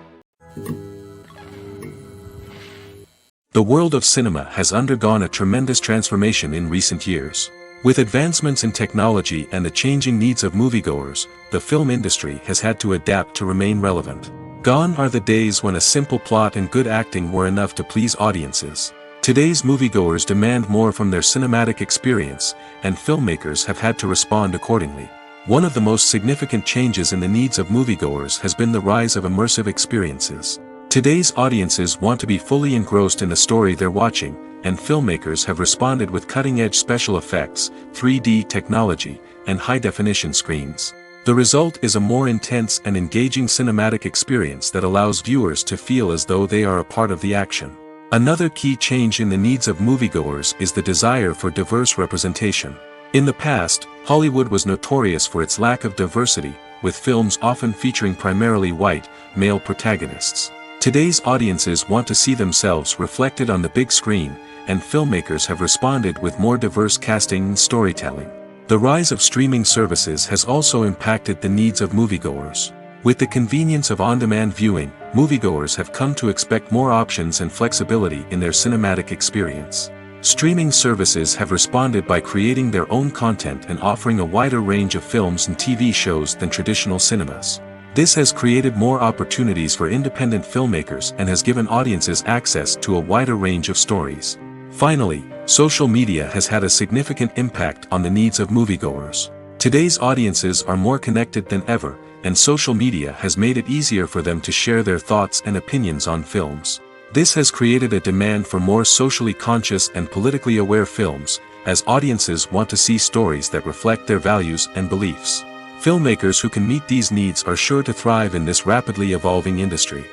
The world of cinema has undergone a tremendous transformation in recent years. With advancements in technology and the changing needs of moviegoers, the film industry has had to adapt to remain relevant. Gone are the days when a simple plot and good acting were enough to please audiences. Today's moviegoers demand more from their cinematic experience, and filmmakers have had to respond accordingly. One of the most significant changes in the needs of moviegoers has been the rise of immersive experiences. Today's audiences want to be fully engrossed in the story they're watching, and filmmakers have responded with cutting-edge special effects, 3D technology, and high-definition screens. The result is a more intense and engaging cinematic experience that allows viewers to feel as though they are a part of the action. Another key change in the needs of moviegoers is the desire for diverse representation. In the past, Hollywood was notorious for its lack of diversity, with films often featuring primarily white, male protagonists. Today's audiences want to see themselves reflected on the big screen, and filmmakers have responded with more diverse casting and storytelling. The rise of streaming services has also impacted the needs of moviegoers. With the convenience of on-demand viewing, moviegoers have come to expect more options and flexibility in their cinematic experience. Streaming services have responded by creating their own content and offering a wider range of films and TV shows than traditional cinemas. This has created more opportunities for independent filmmakers and has given audiences access to a wider range of stories. Finally, social media has had a significant impact on the needs of moviegoers. Today's audiences are more connected than ever, and social media has made it easier for them to share their thoughts and opinions on films. This has created a demand for more socially conscious and politically aware films, as audiences want to see stories that reflect their values and beliefs. Filmmakers who can meet these needs are sure to thrive in this rapidly evolving industry.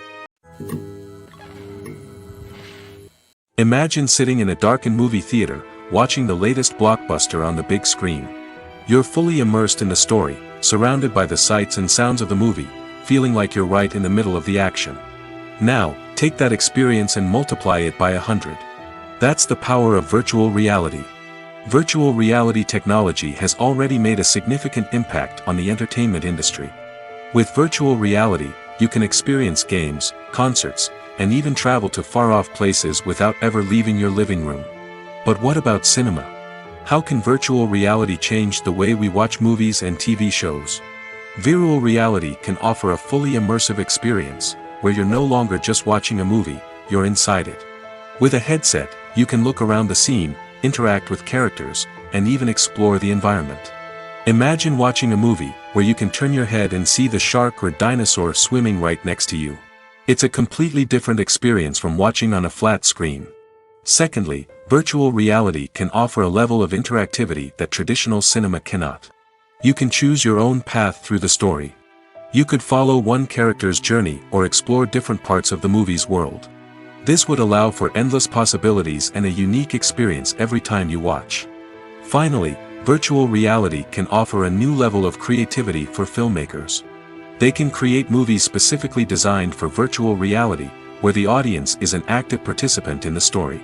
Imagine sitting in a darkened movie theater, watching the latest blockbuster on the big screen. You're fully immersed in the story, surrounded by the sights and sounds of the movie, feeling like you're right in the middle of the action. Now, take that experience and multiply it by 100. That's the power of virtual reality. Virtual reality technology has already made a significant impact on the entertainment industry. With virtual reality, you can experience games, concerts, and even travel to far-off places without ever leaving your living room. But what about cinema? How can virtual reality change the way we watch movies and TV shows? Virtual reality can offer a fully immersive experience, where you're no longer just watching a movie, you're inside it. With a headset, you can look around the scene, interact with characters, and even explore the environment. Imagine watching a movie, where you can turn your head and see the shark or dinosaur swimming right next to you. It's a completely different experience from watching on a flat screen. Secondly, virtual reality can offer a level of interactivity that traditional cinema cannot. You can choose your own path through the story. You could follow one character's journey or explore different parts of the movie's world. This would allow for endless possibilities and a unique experience every time you watch. Finally, virtual reality can offer a new level of creativity for filmmakers. They can create movies specifically designed for virtual reality, where the audience is an active participant in the story.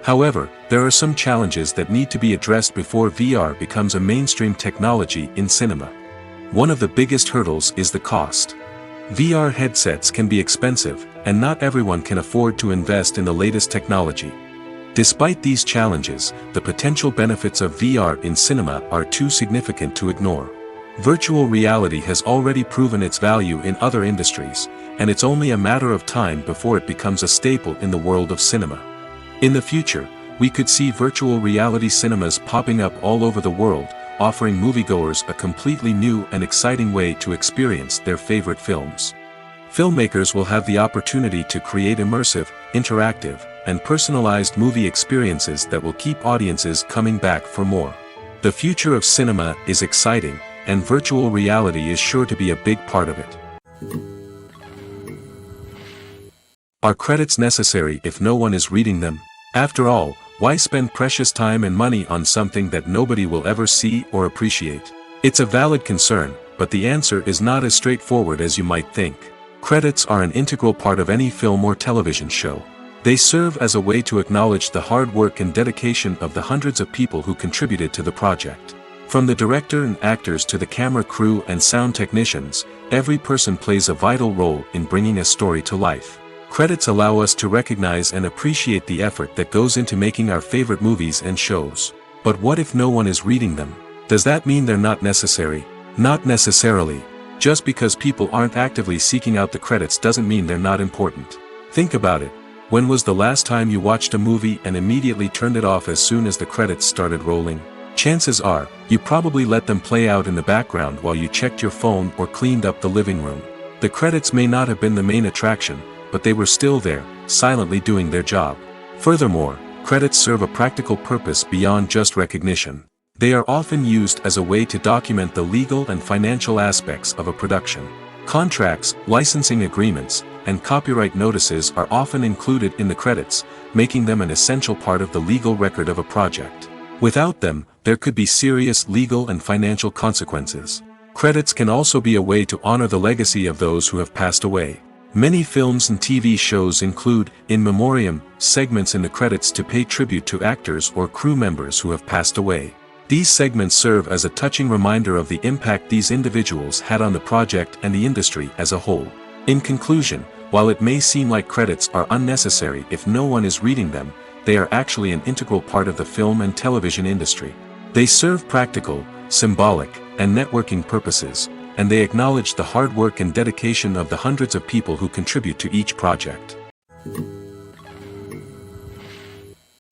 However, there are some challenges that need to be addressed before VR becomes a mainstream technology in cinema. One of the biggest hurdles is the cost. VR headsets can be expensive, and not everyone can afford to invest in the latest technology. Despite these challenges, the potential benefits of VR in cinema are too significant to ignore. Virtual reality has already proven its value in other industries, and it's only a matter of time before it becomes a staple in the world of cinema. In the future, we could see virtual reality cinemas popping up all over the world, offering moviegoers a completely new and exciting way to experience their favorite films. Filmmakers will have the opportunity to create immersive, interactive, and personalized movie experiences that will keep audiences coming back for more. The future of cinema is exciting, and virtual reality is sure to be a big part of it. Are credits necessary if no one is reading them? After all, why spend precious time and money on something that nobody will ever see or appreciate? It's a valid concern, but the answer is not as straightforward as you might think. Credits are an integral part of any film or television show. They serve as a way to acknowledge the hard work and dedication of the hundreds of people who contributed to the project. From the director and actors to the camera crew and sound technicians, every person plays a vital role in bringing a story to life. Credits allow us to recognize and appreciate the effort that goes into making our favorite movies and shows. But what if no one is reading them? Does that mean they're not necessary? Not necessarily. Just because people aren't actively seeking out the credits doesn't mean they're not important. Think about it. When was the last time you watched a movie and immediately turned it off as soon as the credits started rolling? Chances are, you probably let them play out in the background while you checked your phone or cleaned up the living room. The credits may not have been the main attraction, but they were still there, silently doing their job. Furthermore, credits serve a practical purpose beyond just recognition. They are often used as a way to document the legal and financial aspects of a production. Contracts, licensing agreements, and copyright notices are often included in the credits, making them an essential part of the legal record of a project. Without them, there could be serious legal and financial consequences. Credits can also be a way to honor the legacy of those who have passed away. Many films and TV shows include, in memoriam, segments in the credits to pay tribute to actors or crew members who have passed away. These segments serve as a touching reminder of the impact these individuals had on the project and the industry as a whole. In conclusion, while it may seem like credits are unnecessary if no one is reading them, they are actually an integral part of the film and television industry. They serve practical, symbolic, and networking purposes, and they acknowledge the hard work and dedication of the hundreds of people who contribute to each project.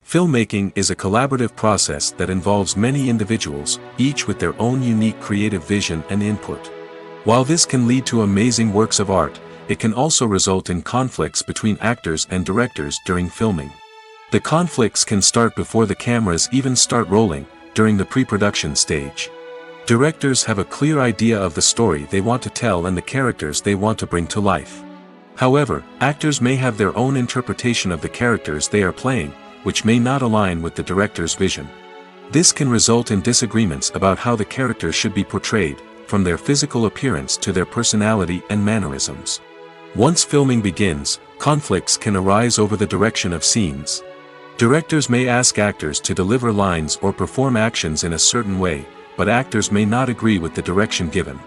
Filmmaking is a collaborative process that involves many individuals, each with their own unique creative vision and input. While this can lead to amazing works of art, it can also result in conflicts between actors and directors during filming. The conflicts can start before the cameras even start rolling, during the pre-production stage. Directors have a clear idea of the story they want to tell and the characters they want to bring to life. However, actors may have their own interpretation of the characters they are playing, which may not align with the director's vision. This can result in disagreements about how the characters should be portrayed, from their physical appearance to their personality and mannerisms. Once filming begins, conflicts can arise over the direction of scenes. Directors may ask actors to deliver lines or perform actions in a certain way, but actors may not agree with the direction given.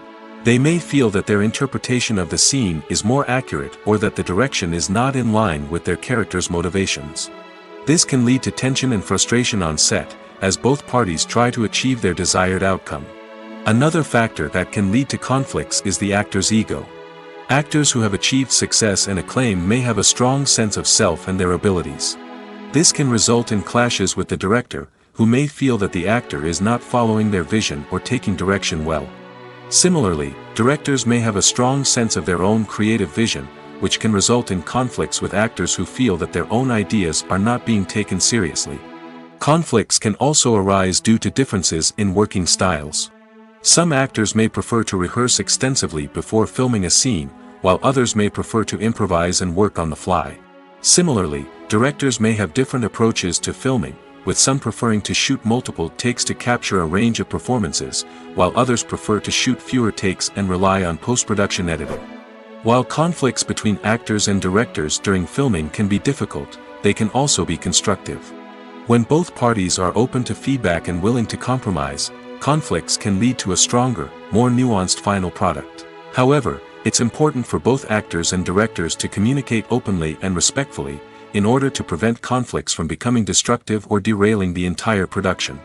They may feel that their interpretation of the scene is more accurate or that the direction is not in line with their character's motivations. This can lead to tension and frustration on set, as both parties try to achieve their desired outcome. Another factor that can lead to conflicts is the actor's ego. Actors who have achieved success and acclaim may have a strong sense of self and their abilities. This can result in clashes with the director, who may feel that the actor is not following their vision or taking direction well. Similarly, directors may have a strong sense of their own creative vision, which can result in conflicts with actors who feel that their own ideas are not being taken seriously. Conflicts can also arise due to differences in working styles. Some actors may prefer to rehearse extensively before filming a scene, while others may prefer to improvise and work on the fly. Similarly, directors may have different approaches to filming, with some preferring to shoot multiple takes to capture a range of performances, while others prefer to shoot fewer takes and rely on post-production editing. While conflicts between actors and directors during filming can be difficult, they can also be constructive. When both parties are open to feedback and willing to compromise, conflicts can lead to a stronger, more nuanced final product. However, it's important for both actors and directors to communicate openly and respectfully, in order to prevent conflicts from becoming destructive or derailing the entire production.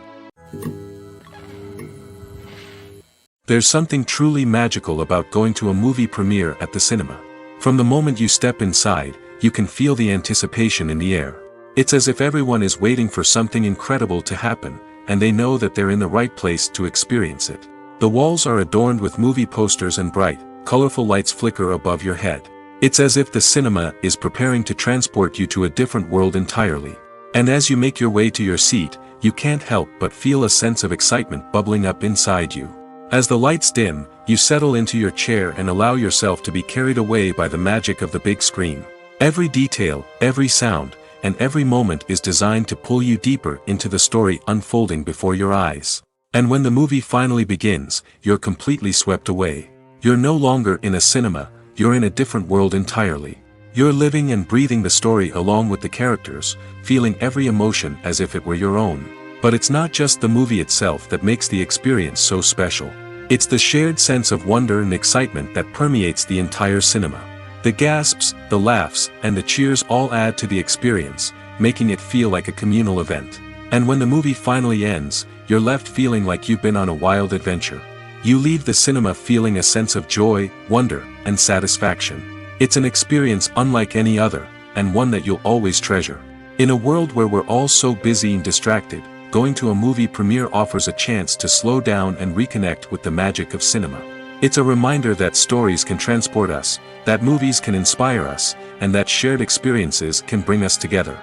There's something truly magical about going to a movie premiere at the cinema. From the moment you step inside, you can feel the anticipation in the air. It's as if everyone is waiting for something incredible to happen, and they know that they're in the right place to experience it. The walls are adorned with movie posters and bright, colorful lights flicker above your head. It's as if the cinema is preparing to transport you to a different world entirely. And as you make your way to your seat, you can't help but feel a sense of excitement bubbling up inside you. As the lights dim, you settle into your chair and allow yourself to be carried away by the magic of the big screen. Every detail, every sound, and every moment is designed to pull you deeper into the story unfolding before your eyes. And when the movie finally begins, you're completely swept away. You're no longer in a cinema, you're in a different world entirely. You're living and breathing the story along with the characters, feeling every emotion as if it were your own. But it's not just the movie itself that makes the experience so special. It's the shared sense of wonder and excitement that permeates the entire cinema. The gasps, the laughs, and the cheers all add to the experience, making it feel like a communal event. And when the movie finally ends, you're left feeling like you've been on a wild adventure. You leave the cinema feeling a sense of joy, wonder, and satisfaction. It's an experience unlike any other, and one that you'll always treasure. In a world where we're all so busy and distracted, going to a movie premiere offers a chance to slow down and reconnect with the magic of cinema. It's a reminder that stories can transport us, that movies can inspire us, and that shared experiences can bring us together.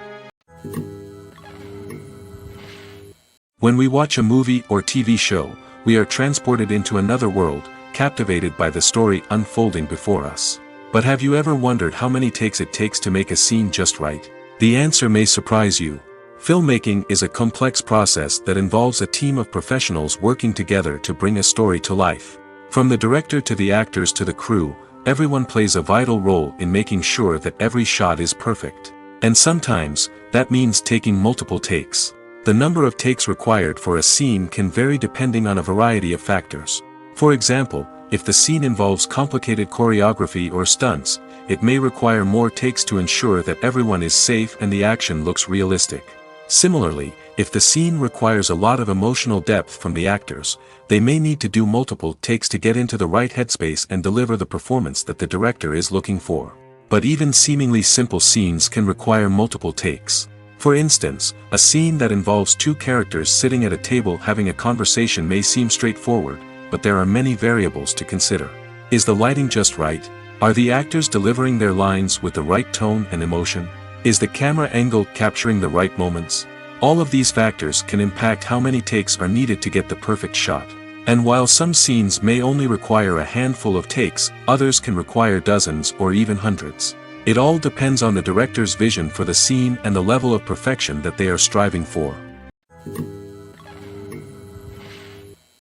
When we watch a movie or TV show, we are transported into another world, captivated by the story unfolding before us. But have you ever wondered how many takes it takes to make a scene just right? The answer may surprise you. Filmmaking is a complex process that involves a team of professionals working together to bring a story to life. From the director to the actors to the crew, everyone plays a vital role in making sure that every shot is perfect. And sometimes, that means taking multiple takes. The number of takes required for a scene can vary depending on a variety of factors. For example, if the scene involves complicated choreography or stunts, it may require more takes to ensure that everyone is safe and the action looks realistic. Similarly, if the scene requires a lot of emotional depth from the actors, they may need to do multiple takes to get into the right headspace and deliver the performance that the director is looking for. But even seemingly simple scenes can require multiple takes. For instance, a scene that involves two characters sitting at a table having a conversation may seem straightforward, but there are many variables to consider. Is the lighting just right? Are the actors delivering their lines with the right tone and emotion? Is the camera angle capturing the right moments? All of these factors can impact how many takes are needed to get the perfect shot. And while some scenes may only require a handful of takes, others can require dozens or even hundreds. It all depends on the director's vision for the scene and the level of perfection that they are striving for.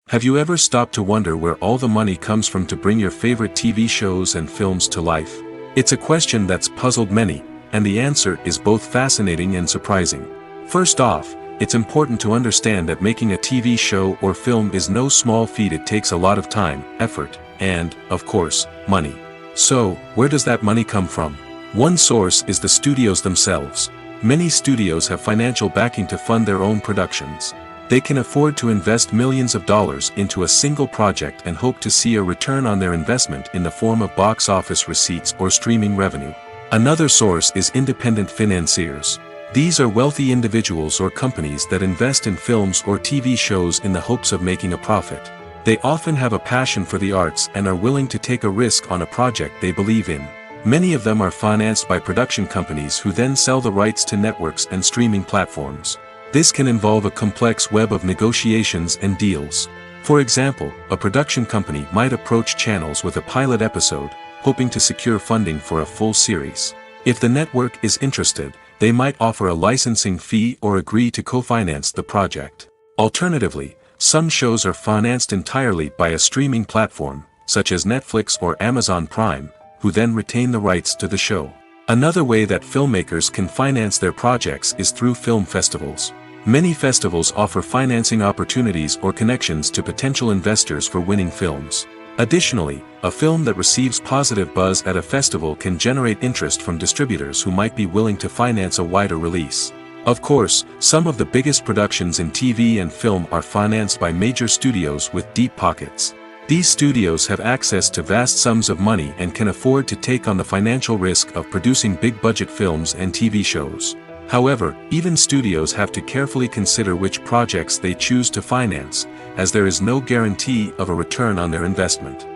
Have you ever stopped to wonder where all the money comes from to bring your favorite TV shows and films to life? It's a question that's puzzled many, and the answer is both fascinating and surprising. First off, it's important to understand that making a TV show or film is no small feat. It takes a lot of time, effort, and, of course, money. So, where does that money come from? One source is the studios themselves. Many studios have financial backing to fund their own productions. They can afford to invest millions of dollars into a single project and hope to see a return on their investment in the form of box office receipts or streaming revenue. Another source is independent financiers. These are wealthy individuals or companies that invest in films or TV shows in the hopes of making a profit. They often have a passion for the arts and are willing to take a risk on a project they believe in. Many of them are financed by production companies who then sell the rights to networks and streaming platforms. This can involve a complex web of negotiations and deals. For example, a production company might approach channels with a pilot episode, hoping to secure funding for a full series. If the network is interested, they might offer a licensing fee or agree to co-finance the project. Alternatively, some shows are financed entirely by a streaming platform, such as Netflix or Amazon Prime, who then retain the rights to the show. Another way that filmmakers can finance their projects is through film festivals. Many festivals offer financing opportunities or connections to potential investors for winning films. Additionally, a film that receives positive buzz at a festival can generate interest from distributors who might be willing to finance a wider release. Of course, some of the biggest productions in TV and film are financed by major studios with deep pockets. These studios have access to vast sums of money and can afford to take on the financial risk of producing big-budget films and TV shows. However, even studios have to carefully consider which projects they choose to finance, as there is no guarantee of a return on their investment.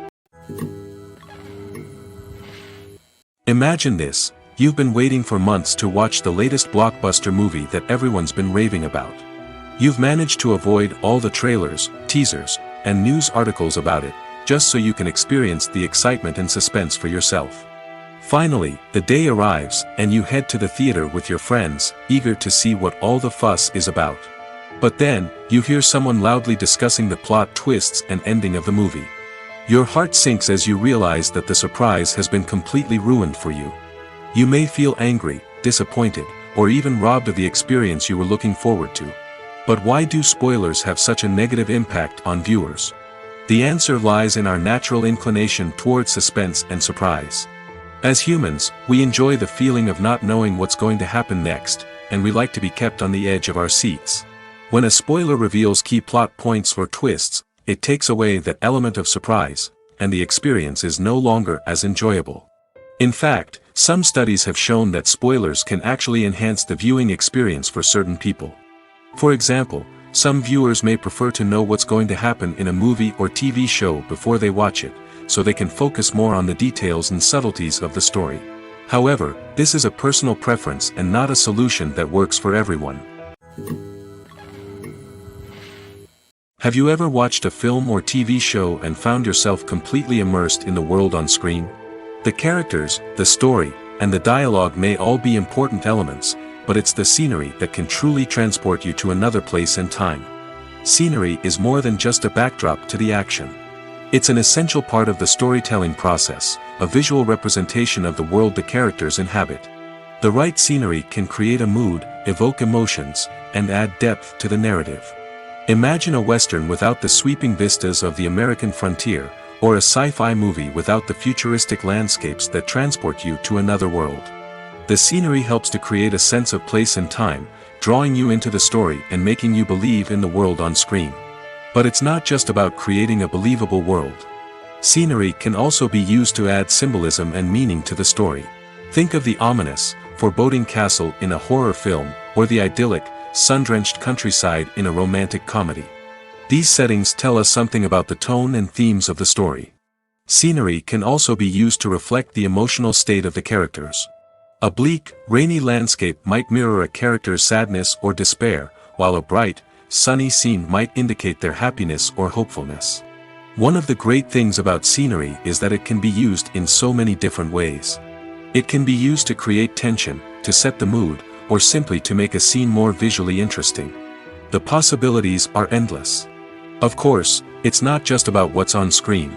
Imagine this: you've been waiting for months to watch the latest blockbuster movie that everyone's been raving about. You've managed to avoid all the trailers, teasers, and news articles about it, just so you can experience the excitement and suspense for yourself. Finally, the day arrives, and you head to the theater with your friends, eager to see what all the fuss is about. But then, you hear someone loudly discussing the plot twists and ending of the movie. Your heart sinks as you realize that the surprise has been completely ruined for you. You may feel angry, disappointed, or even robbed of the experience you were looking forward to. But why do spoilers have such a negative impact on viewers? The answer lies in our natural inclination towards suspense and surprise. As humans, we enjoy the feeling of not knowing what's going to happen next, and we like to be kept on the edge of our seats. When a spoiler reveals key plot points or twists, it takes away that element of surprise, and the experience is no longer as enjoyable. In fact, some studies have shown that spoilers can actually enhance the viewing experience for certain people. For example, some viewers may prefer to know what's going to happen in a movie or TV show before they watch it, so they can focus more on the details and subtleties of the story. However, this is a personal preference and not a solution that works for everyone. Have you ever watched a film or TV show and found yourself completely immersed in the world on screen? The characters, the story, and the dialogue may all be important elements, but it's the scenery that can truly transport you to another place and time. Scenery is more than just a backdrop to the action. It's an essential part of the storytelling process, a visual representation of the world the characters inhabit. The right scenery can create a mood, evoke emotions, and add depth to the narrative. Imagine a Western without the sweeping vistas of the American frontier, or a sci-fi movie without the futuristic landscapes that transport you to another world. The scenery helps to create a sense of place and time, drawing you into the story and making you believe in the world on screen. But it's not just about creating a believable world. Scenery can also be used to add symbolism and meaning to the story. Think of the ominous, foreboding castle in a horror film, or the idyllic, sun-drenched countryside in a romantic comedy. These settings tell us something about the tone and themes of the story. Scenery can also be used to reflect the emotional state of the characters. A bleak, rainy landscape might mirror a character's sadness or despair, while a bright, sunny scene might indicate their happiness or hopefulness. One of the great things about scenery is that it can be used in so many different ways. It can be used to create tension, to set the mood, or simply to make a scene more visually interesting. The possibilities are endless. Of course, it's not just about what's on screen.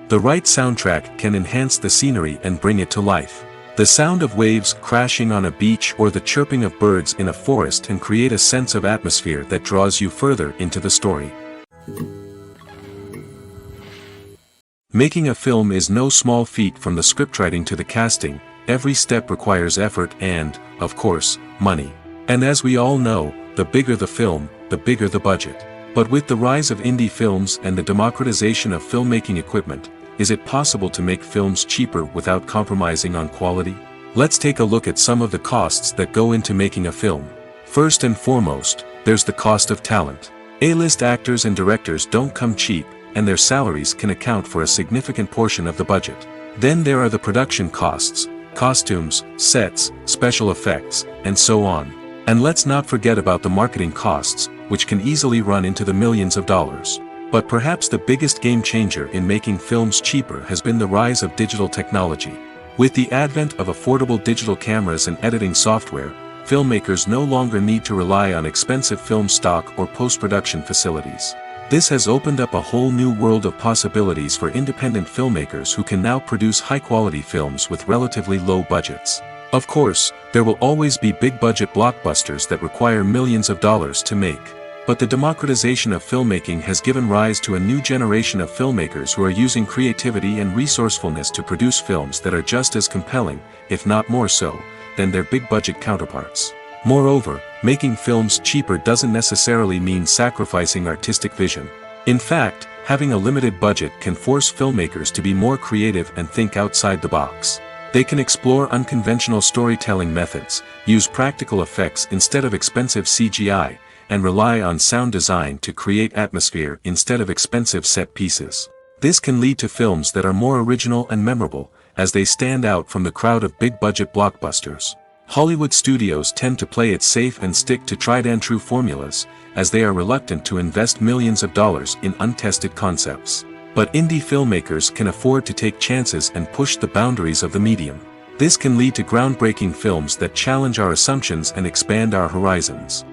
The right soundtrack can enhance the scenery and bring it to life. The sound of waves crashing on a beach or the chirping of birds in a forest can create a sense of atmosphere that draws you further into the story. Making a film is no small feat. From the scriptwriting to the casting, every step requires effort and, of course, money. And as we all know, the bigger the film, the bigger the budget. But with the rise of indie films and the democratization of filmmaking equipment, is it possible to make films cheaper without compromising on quality? Let's take a look at some of the costs that go into making a film. First and foremost, there's the cost of talent. A-list actors and directors don't come cheap, and their salaries can account for a significant portion of the budget. Then there are the production costs, costumes, sets, special effects, and so on. And let's not forget about the marketing costs, which can easily run into the millions of dollars. But perhaps the biggest game changer in making films cheaper has been the rise of digital technology. With the advent of affordable digital cameras and editing software, filmmakers no longer need to rely on expensive film stock or post-production facilities. This has opened up a whole new world of possibilities for independent filmmakers who can now produce high-quality films with relatively low budgets. Of course, there will always be big-budget blockbusters that require millions of dollars to make. But the democratization of filmmaking has given rise to a new generation of filmmakers who are using creativity and resourcefulness to produce films that are just as compelling, if not more so, than their big-budget counterparts. Moreover, making films cheaper doesn't necessarily mean sacrificing artistic vision. In fact, having a limited budget can force filmmakers to be more creative and think outside the box. They can explore unconventional storytelling methods, use practical effects instead of expensive CGI, and rely on sound design to create atmosphere instead of expensive set pieces. This can lead to films that are more original and memorable, as they stand out from the crowd of big-budget blockbusters. Hollywood studios tend to play it safe and stick to tried-and-true formulas, as they are reluctant to invest millions of dollars in untested concepts. But indie filmmakers can afford to take chances and push the boundaries of the medium. This can lead to groundbreaking films that challenge our assumptions and expand our horizons.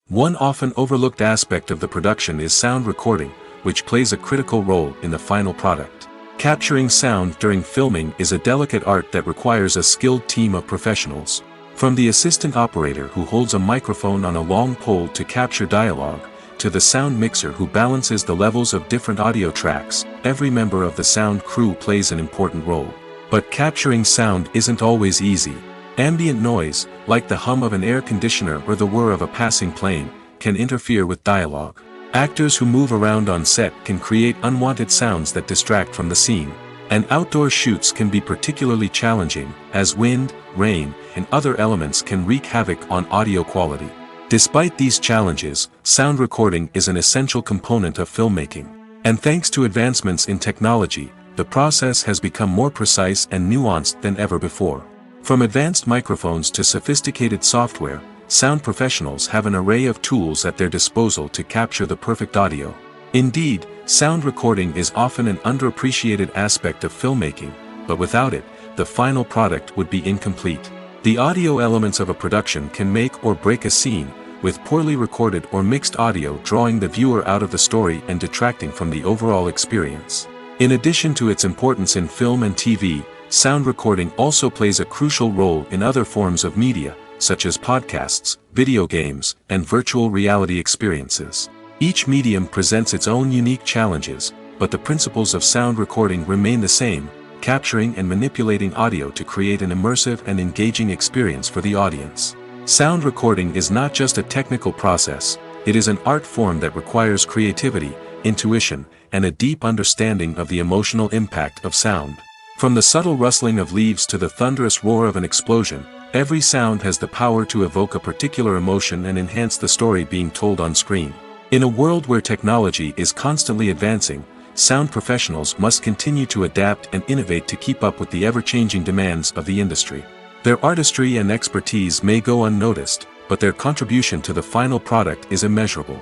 One often overlooked aspect of the production is sound recording, which plays a critical role in the final product. Capturing sound during filming is a delicate art that requires a skilled team of professionals. From the assistant operator who holds a microphone on a long pole to capture dialogue, to the sound mixer who balances the levels of different audio tracks, every member of the sound crew plays an important role. But capturing sound isn't always easy. Ambient noise, like the hum of an air conditioner or the whir of a passing plane, can interfere with dialogue. Actors who move around on set can create unwanted sounds that distract from the scene. And outdoor shoots can be particularly challenging, as wind, rain, and other elements can wreak havoc on audio quality. Despite these challenges, sound recording is an essential component of filmmaking. And thanks to advancements in technology, the process has become more precise and nuanced than ever before. From advanced microphones to sophisticated software, sound professionals have an array of tools at their disposal to capture the perfect audio. Indeed, sound recording is often an underappreciated aspect of filmmaking, but without it, the final product would be incomplete. The audio elements of a production can make or break a scene, with poorly recorded or mixed audio drawing the viewer out of the story and detracting from the overall experience. In addition to its importance in film and TV, sound recording also plays a crucial role in other forms of media, such as podcasts, video games, and virtual reality experiences. Each medium presents its own unique challenges, but the principles of sound recording remain the same: capturing and manipulating audio to create an immersive and engaging experience for the audience. Sound recording is not just a technical process, it is an art form that requires creativity, intuition, and a deep understanding of the emotional impact of sound. From the subtle rustling of leaves to the thunderous roar of an explosion, every sound has the power to evoke a particular emotion and enhance the story being told on screen. In a world where technology is constantly advancing, sound professionals must continue to adapt and innovate to keep up with the ever-changing demands of the industry. Their artistry and expertise may go unnoticed, but their contribution to the final product is immeasurable.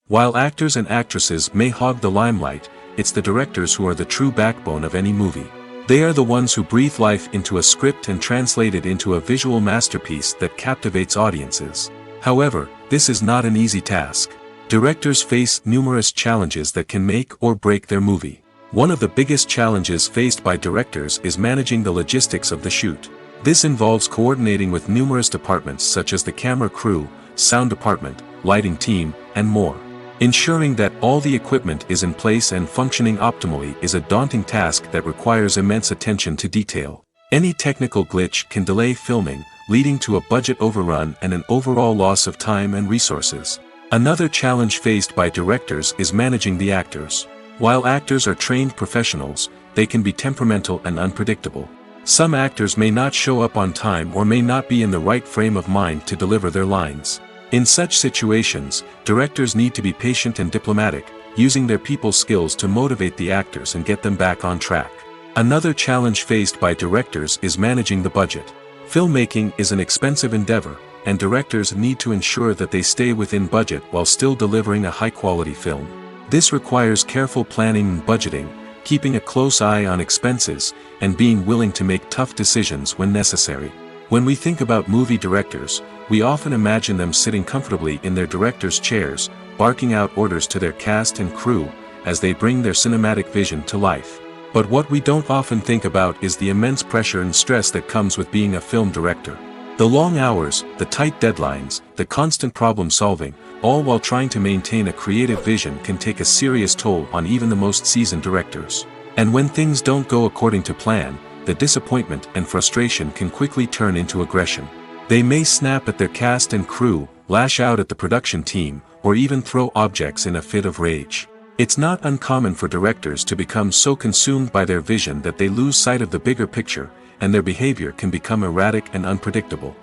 While actors and actresses may hog the limelight, it's the directors who are the true backbone of any movie. They are the ones who breathe life into a script and translate it into a visual masterpiece that captivates audiences. However, this is not an easy task. Directors face numerous challenges that can make or break their movie. One of the biggest challenges faced by directors is managing the logistics of the shoot. This involves coordinating with numerous departments such as the camera crew, sound department, lighting team, and more. Ensuring that all the equipment is in place and functioning optimally is a daunting task that requires immense attention to detail. Any technical glitch can delay filming, leading to a budget overrun and an overall loss of time and resources. Another challenge faced by directors is managing the actors. While actors are trained professionals, they can be temperamental and unpredictable. Some actors may not show up on time or may not be in the right frame of mind to deliver their lines. In such situations, directors need to be patient and diplomatic, using their people skills to motivate the actors and get them back on track. Another challenge faced by directors is managing the budget. Filmmaking is an expensive endeavor, and directors need to ensure that they stay within budget while still delivering a high-quality film. This requires careful planning and budgeting, keeping a close eye on expenses, and being willing to make tough decisions when necessary. When we think about movie directors, we often imagine them sitting comfortably in their director's chairs, barking out orders to their cast and crew, as they bring their cinematic vision to life. But what we don't often think about is the immense pressure and stress that comes with being a film director. The long hours, the tight deadlines, the constant problem solving, all while trying to maintain a creative vision can take a serious toll on even the most seasoned directors. And when things don't go according to plan, the disappointment and frustration can quickly turn into aggression. They may snap at their cast and crew, lash out at the production team, or even throw objects in a fit of rage. It's not uncommon for directors to become so consumed by their vision that they lose sight of the bigger picture, and their behavior can become erratic and unpredictable.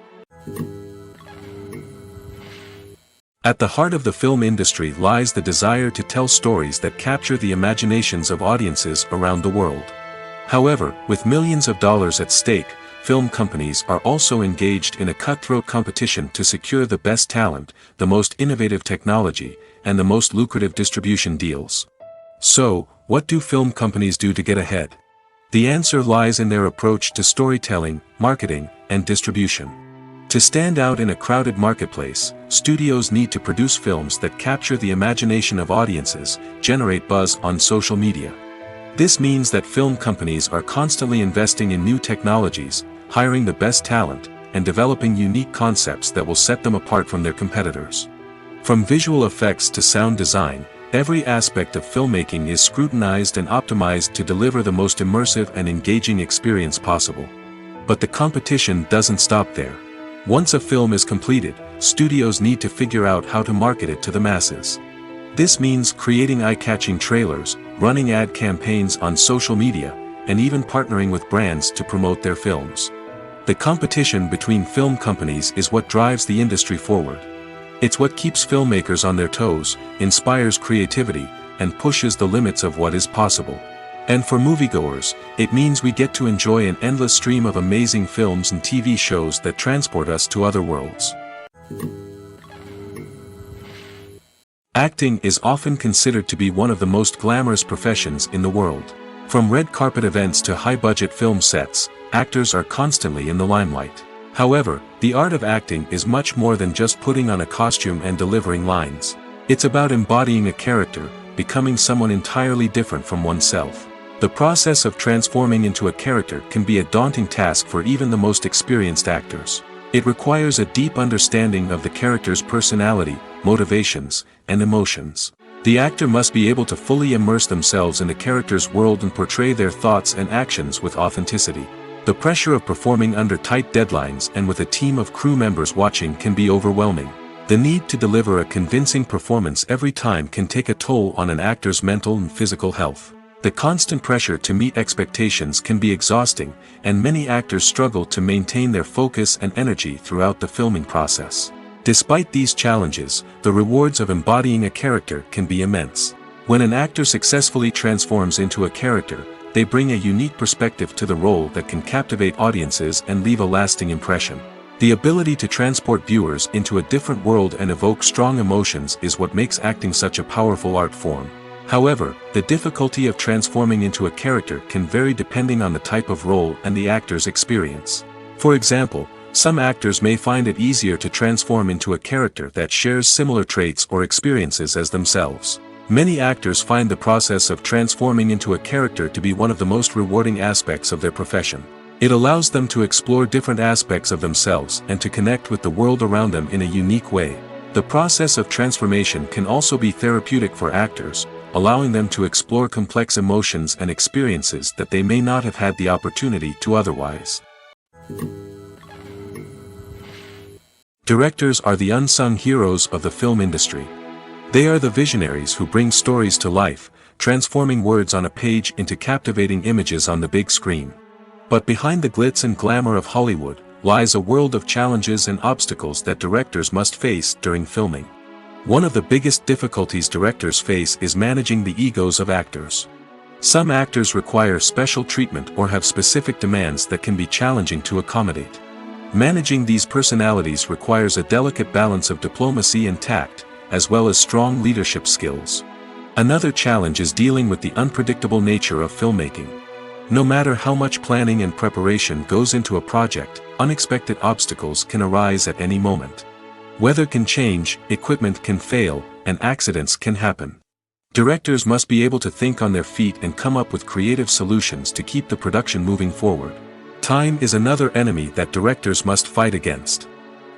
At the heart of the film industry lies the desire to tell stories that capture the imaginations of audiences around the world. However, with millions of dollars at stake, film companies are also engaged in a cutthroat competition to secure the best talent, the most innovative technology, and the most lucrative distribution deals. So, what do film companies do to get ahead? The answer lies in their approach to storytelling, marketing, and distribution. To stand out in a crowded marketplace, studios need to produce films that capture the imagination of audiences, generate buzz on social media. This means that film companies are constantly investing in new technologies, hiring the best talent, and developing unique concepts that will set them apart from their competitors. From visual effects to sound design, every aspect of filmmaking is scrutinized and optimized to deliver the most immersive and engaging experience possible. But the competition doesn't stop there. Once a film is completed, studios need to figure out how to market it to the masses. This means creating eye-catching trailers, running ad campaigns on social media, and even partnering with brands to promote their films. The competition between film companies is what drives the industry forward. It's what keeps filmmakers on their toes, inspires creativity, and pushes the limits of what is possible. And for moviegoers, it means we get to enjoy an endless stream of amazing films and TV shows that transport us to other worlds. Acting is often considered to be one of the most glamorous professions in the world. From red carpet events to high-budget film sets, actors are constantly in the limelight. However, the art of acting is much more than just putting on a costume and delivering lines. It's about embodying a character, becoming someone entirely different from oneself. The process of transforming into a character can be a daunting task for even the most experienced actors. It requires a deep understanding of the character's personality, motivations, and emotions. The actor must be able to fully immerse themselves in the character's world and portray their thoughts and actions with authenticity. The pressure of performing under tight deadlines and with a team of crew members watching can be overwhelming. The need to deliver a convincing performance every time can take a toll on an actor's mental and physical health. The constant pressure to meet expectations can be exhausting, and many actors struggle to maintain their focus and energy throughout the filming process. Despite these challenges, the rewards of embodying a character can be immense. When an actor successfully transforms into a character, they bring a unique perspective to the role that can captivate audiences and leave a lasting impression. The ability to transport viewers into a different world and evoke strong emotions is what makes acting such a powerful art form. However, the difficulty of transforming into a character can vary depending on the type of role and the actor's experience. For example, some actors may find it easier to transform into a character that shares similar traits or experiences as themselves. Many actors find the process of transforming into a character to be one of the most rewarding aspects of their profession. It allows them to explore different aspects of themselves and to connect with the world around them in a unique way. The process of transformation can also be therapeutic for actors, allowing them to explore complex emotions and experiences that they may not have had the opportunity to otherwise. Directors are the unsung heroes of the film industry. They are the visionaries who bring stories to life, transforming words on a page into captivating images on the big screen. But behind the glitz and glamour of Hollywood lies a world of challenges and obstacles that directors must face during filming. One of the biggest difficulties directors face is managing the egos of actors. Some actors require special treatment or have specific demands that can be challenging to accommodate. Managing these personalities requires a delicate balance of diplomacy and tact, as well as strong leadership skills. Another challenge is dealing with the unpredictable nature of filmmaking. No matter how much planning and preparation goes into a project, unexpected obstacles can arise at any moment. Weather can change, equipment can fail, and accidents can happen. Directors must be able to think on their feet and come up with creative solutions to keep the production moving forward. Time is another enemy that directors must fight against.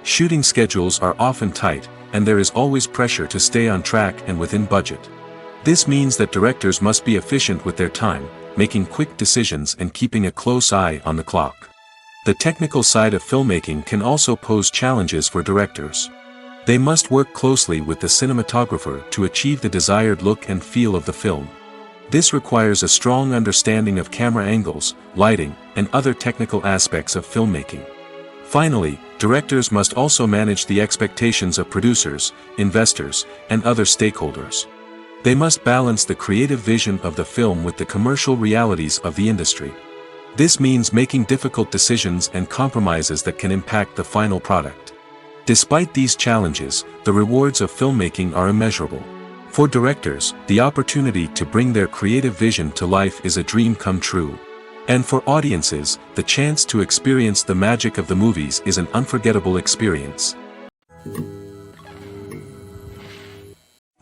Shooting schedules are often tight, and there is always pressure to stay on track and within budget. This means that directors must be efficient with their time, making quick decisions and keeping a close eye on the clock. The technical side of filmmaking can also pose challenges for directors. They must work closely with the cinematographer to achieve the desired look and feel of the film. This requires a strong understanding of camera angles, lighting, and other technical aspects of filmmaking. Finally, directors must also manage the expectations of producers, investors, and other stakeholders. They must balance the creative vision of the film with the commercial realities of the industry. This means making difficult decisions and compromises that can impact the final product. Despite these challenges, the rewards of filmmaking are immeasurable. For directors, the opportunity to bring their creative vision to life is a dream come true. And for audiences, the chance to experience the magic of the movies is an unforgettable experience.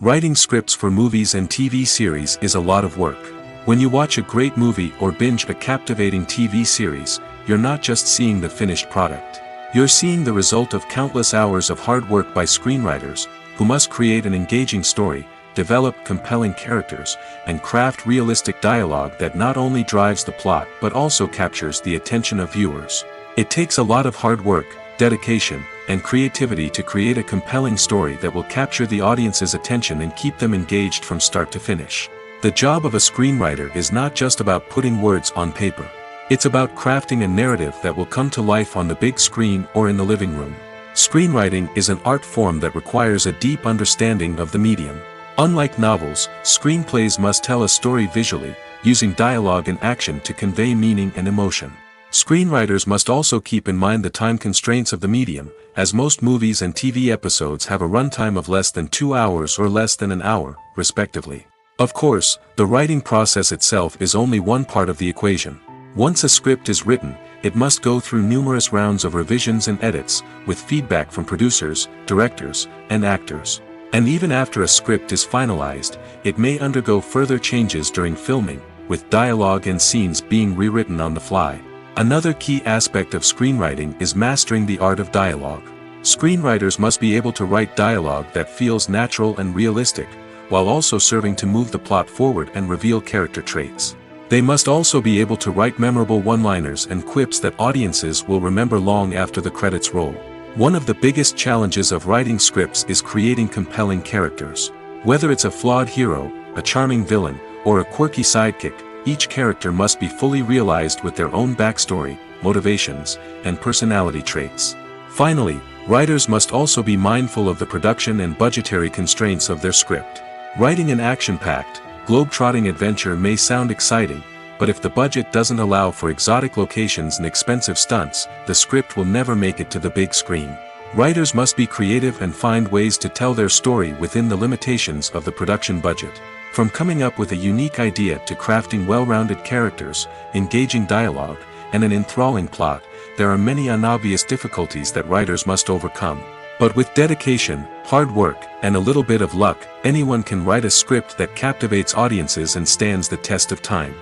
Writing scripts for movies and TV series is a lot of work. When you watch a great movie or binge a captivating TV series, you're not just seeing the finished product. You're seeing the result of countless hours of hard work by screenwriters, who must create an engaging story, develop compelling characters, and craft realistic dialogue that not only drives the plot but also captures the attention of viewers. It takes a lot of hard work, dedication, and creativity to create a compelling story that will capture the audience's attention and keep them engaged from start to finish. The job of a screenwriter is not just about putting words on paper. It's about crafting a narrative that will come to life on the big screen or in the living room. Screenwriting is an art form that requires a deep understanding of the medium. Unlike novels, screenplays must tell a story visually, using dialogue and action to convey meaning and emotion. Screenwriters must also keep in mind the time constraints of the medium, as most movies and TV episodes have a runtime of less than 2 hours or less than an hour, respectively. Of course, the writing process itself is only one part of the equation. Once a script is written, it must go through numerous rounds of revisions and edits, with feedback from producers, directors, and actors. And even after a script is finalized, it may undergo further changes during filming, with dialogue and scenes being rewritten on the fly. Another key aspect of screenwriting is mastering the art of dialogue. Screenwriters must be able to write dialogue that feels natural and realistic, while also serving to move the plot forward and reveal character traits. They must also be able to write memorable one-liners and quips that audiences will remember long after the credits roll. One of the biggest challenges of writing scripts is creating compelling characters. Whether it's a flawed hero, a charming villain, or a quirky sidekick, each character must be fully realized with their own backstory, motivations, and personality traits. Finally, writers must also be mindful of the production and budgetary constraints of their script. Writing an action-packed, globe-trotting adventure may sound exciting, but if the budget doesn't allow for exotic locations and expensive stunts, the script will never make it to the big screen. Writers must be creative and find ways to tell their story within the limitations of the production budget. From coming up with a unique idea to crafting well-rounded characters, engaging dialogue, and an enthralling plot, there are many unobvious difficulties that writers must overcome. But with dedication, hard work, and a little bit of luck, anyone can write a script that captivates audiences and stands the test of time.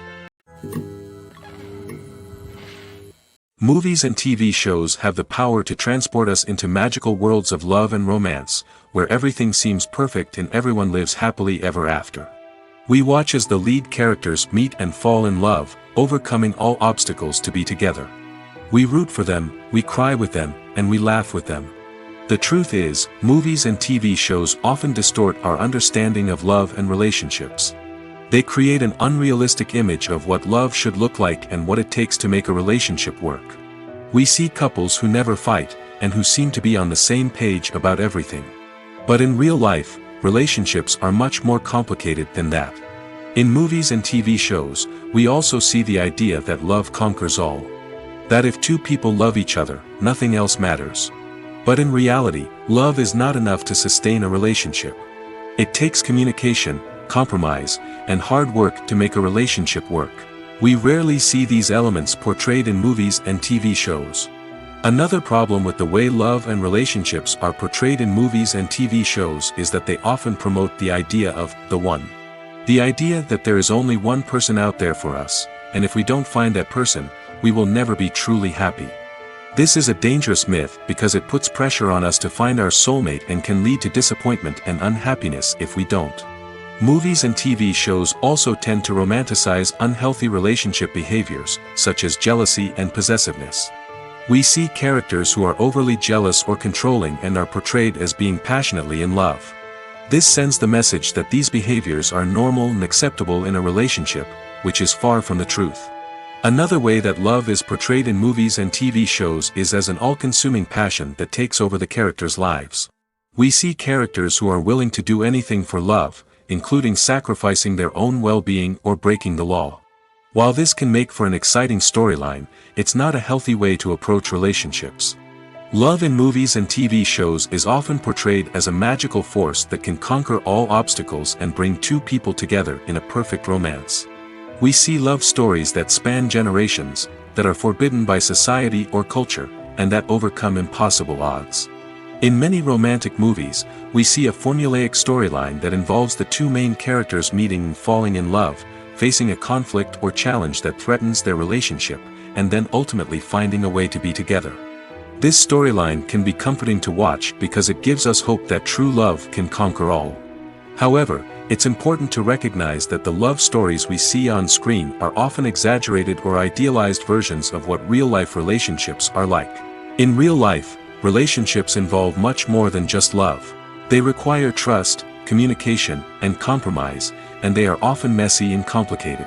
Movies and TV shows have the power to transport us into magical worlds of love and romance, where everything seems perfect and everyone lives happily ever after. We watch as the lead characters meet and fall in love, overcoming all obstacles to be together. We root for them, we cry with them, and we laugh with them. The truth is, movies and TV shows often distort our understanding of love and relationships. They create an unrealistic image of what love should look like and what it takes to make a relationship work. We see couples who never fight, and who seem to be on the same page about everything. But in real life, relationships are much more complicated than that. In movies and TV shows, we also see the idea that love conquers all. That if two people love each other, nothing else matters. But in reality, love is not enough to sustain a relationship. It takes communication, compromise, and hard work to make a relationship work. We rarely see these elements portrayed in movies and TV shows. Another problem with the way love and relationships are portrayed in movies and TV shows is that they often promote the idea of the one. The idea that there is only one person out there for us, and if we don't find that person, we will never be truly happy. This is a dangerous myth because it puts pressure on us to find our soulmate and can lead to disappointment and unhappiness if we don't. Movies and TV shows also tend to romanticize unhealthy relationship behaviors, such as jealousy and possessiveness. We see characters who are overly jealous or controlling and are portrayed as being passionately in love. This sends the message that these behaviors are normal and acceptable in a relationship, which is far from the truth. Another way that love is portrayed in movies and TV shows is as an all-consuming passion that takes over the characters' lives. We see characters who are willing to do anything for love, including sacrificing their own well-being or breaking the law. While this can make for an exciting storyline, it's not a healthy way to approach relationships. Love in movies and TV shows is often portrayed as a magical force that can conquer all obstacles and bring two people together in a perfect romance. We see love stories that span generations, that are forbidden by society or culture, and that overcome impossible odds. In many romantic movies, we see a formulaic storyline that involves the two main characters meeting and falling in love, facing a conflict or challenge that threatens their relationship, and then ultimately finding a way to be together. This storyline can be comforting to watch because it gives us hope that true love can conquer all. However, it's important to recognize that the love stories we see on screen are often exaggerated or idealized versions of what real-life relationships are like. In real life, relationships involve much more than just love. They require trust, communication, and compromise, and they are often messy and complicated.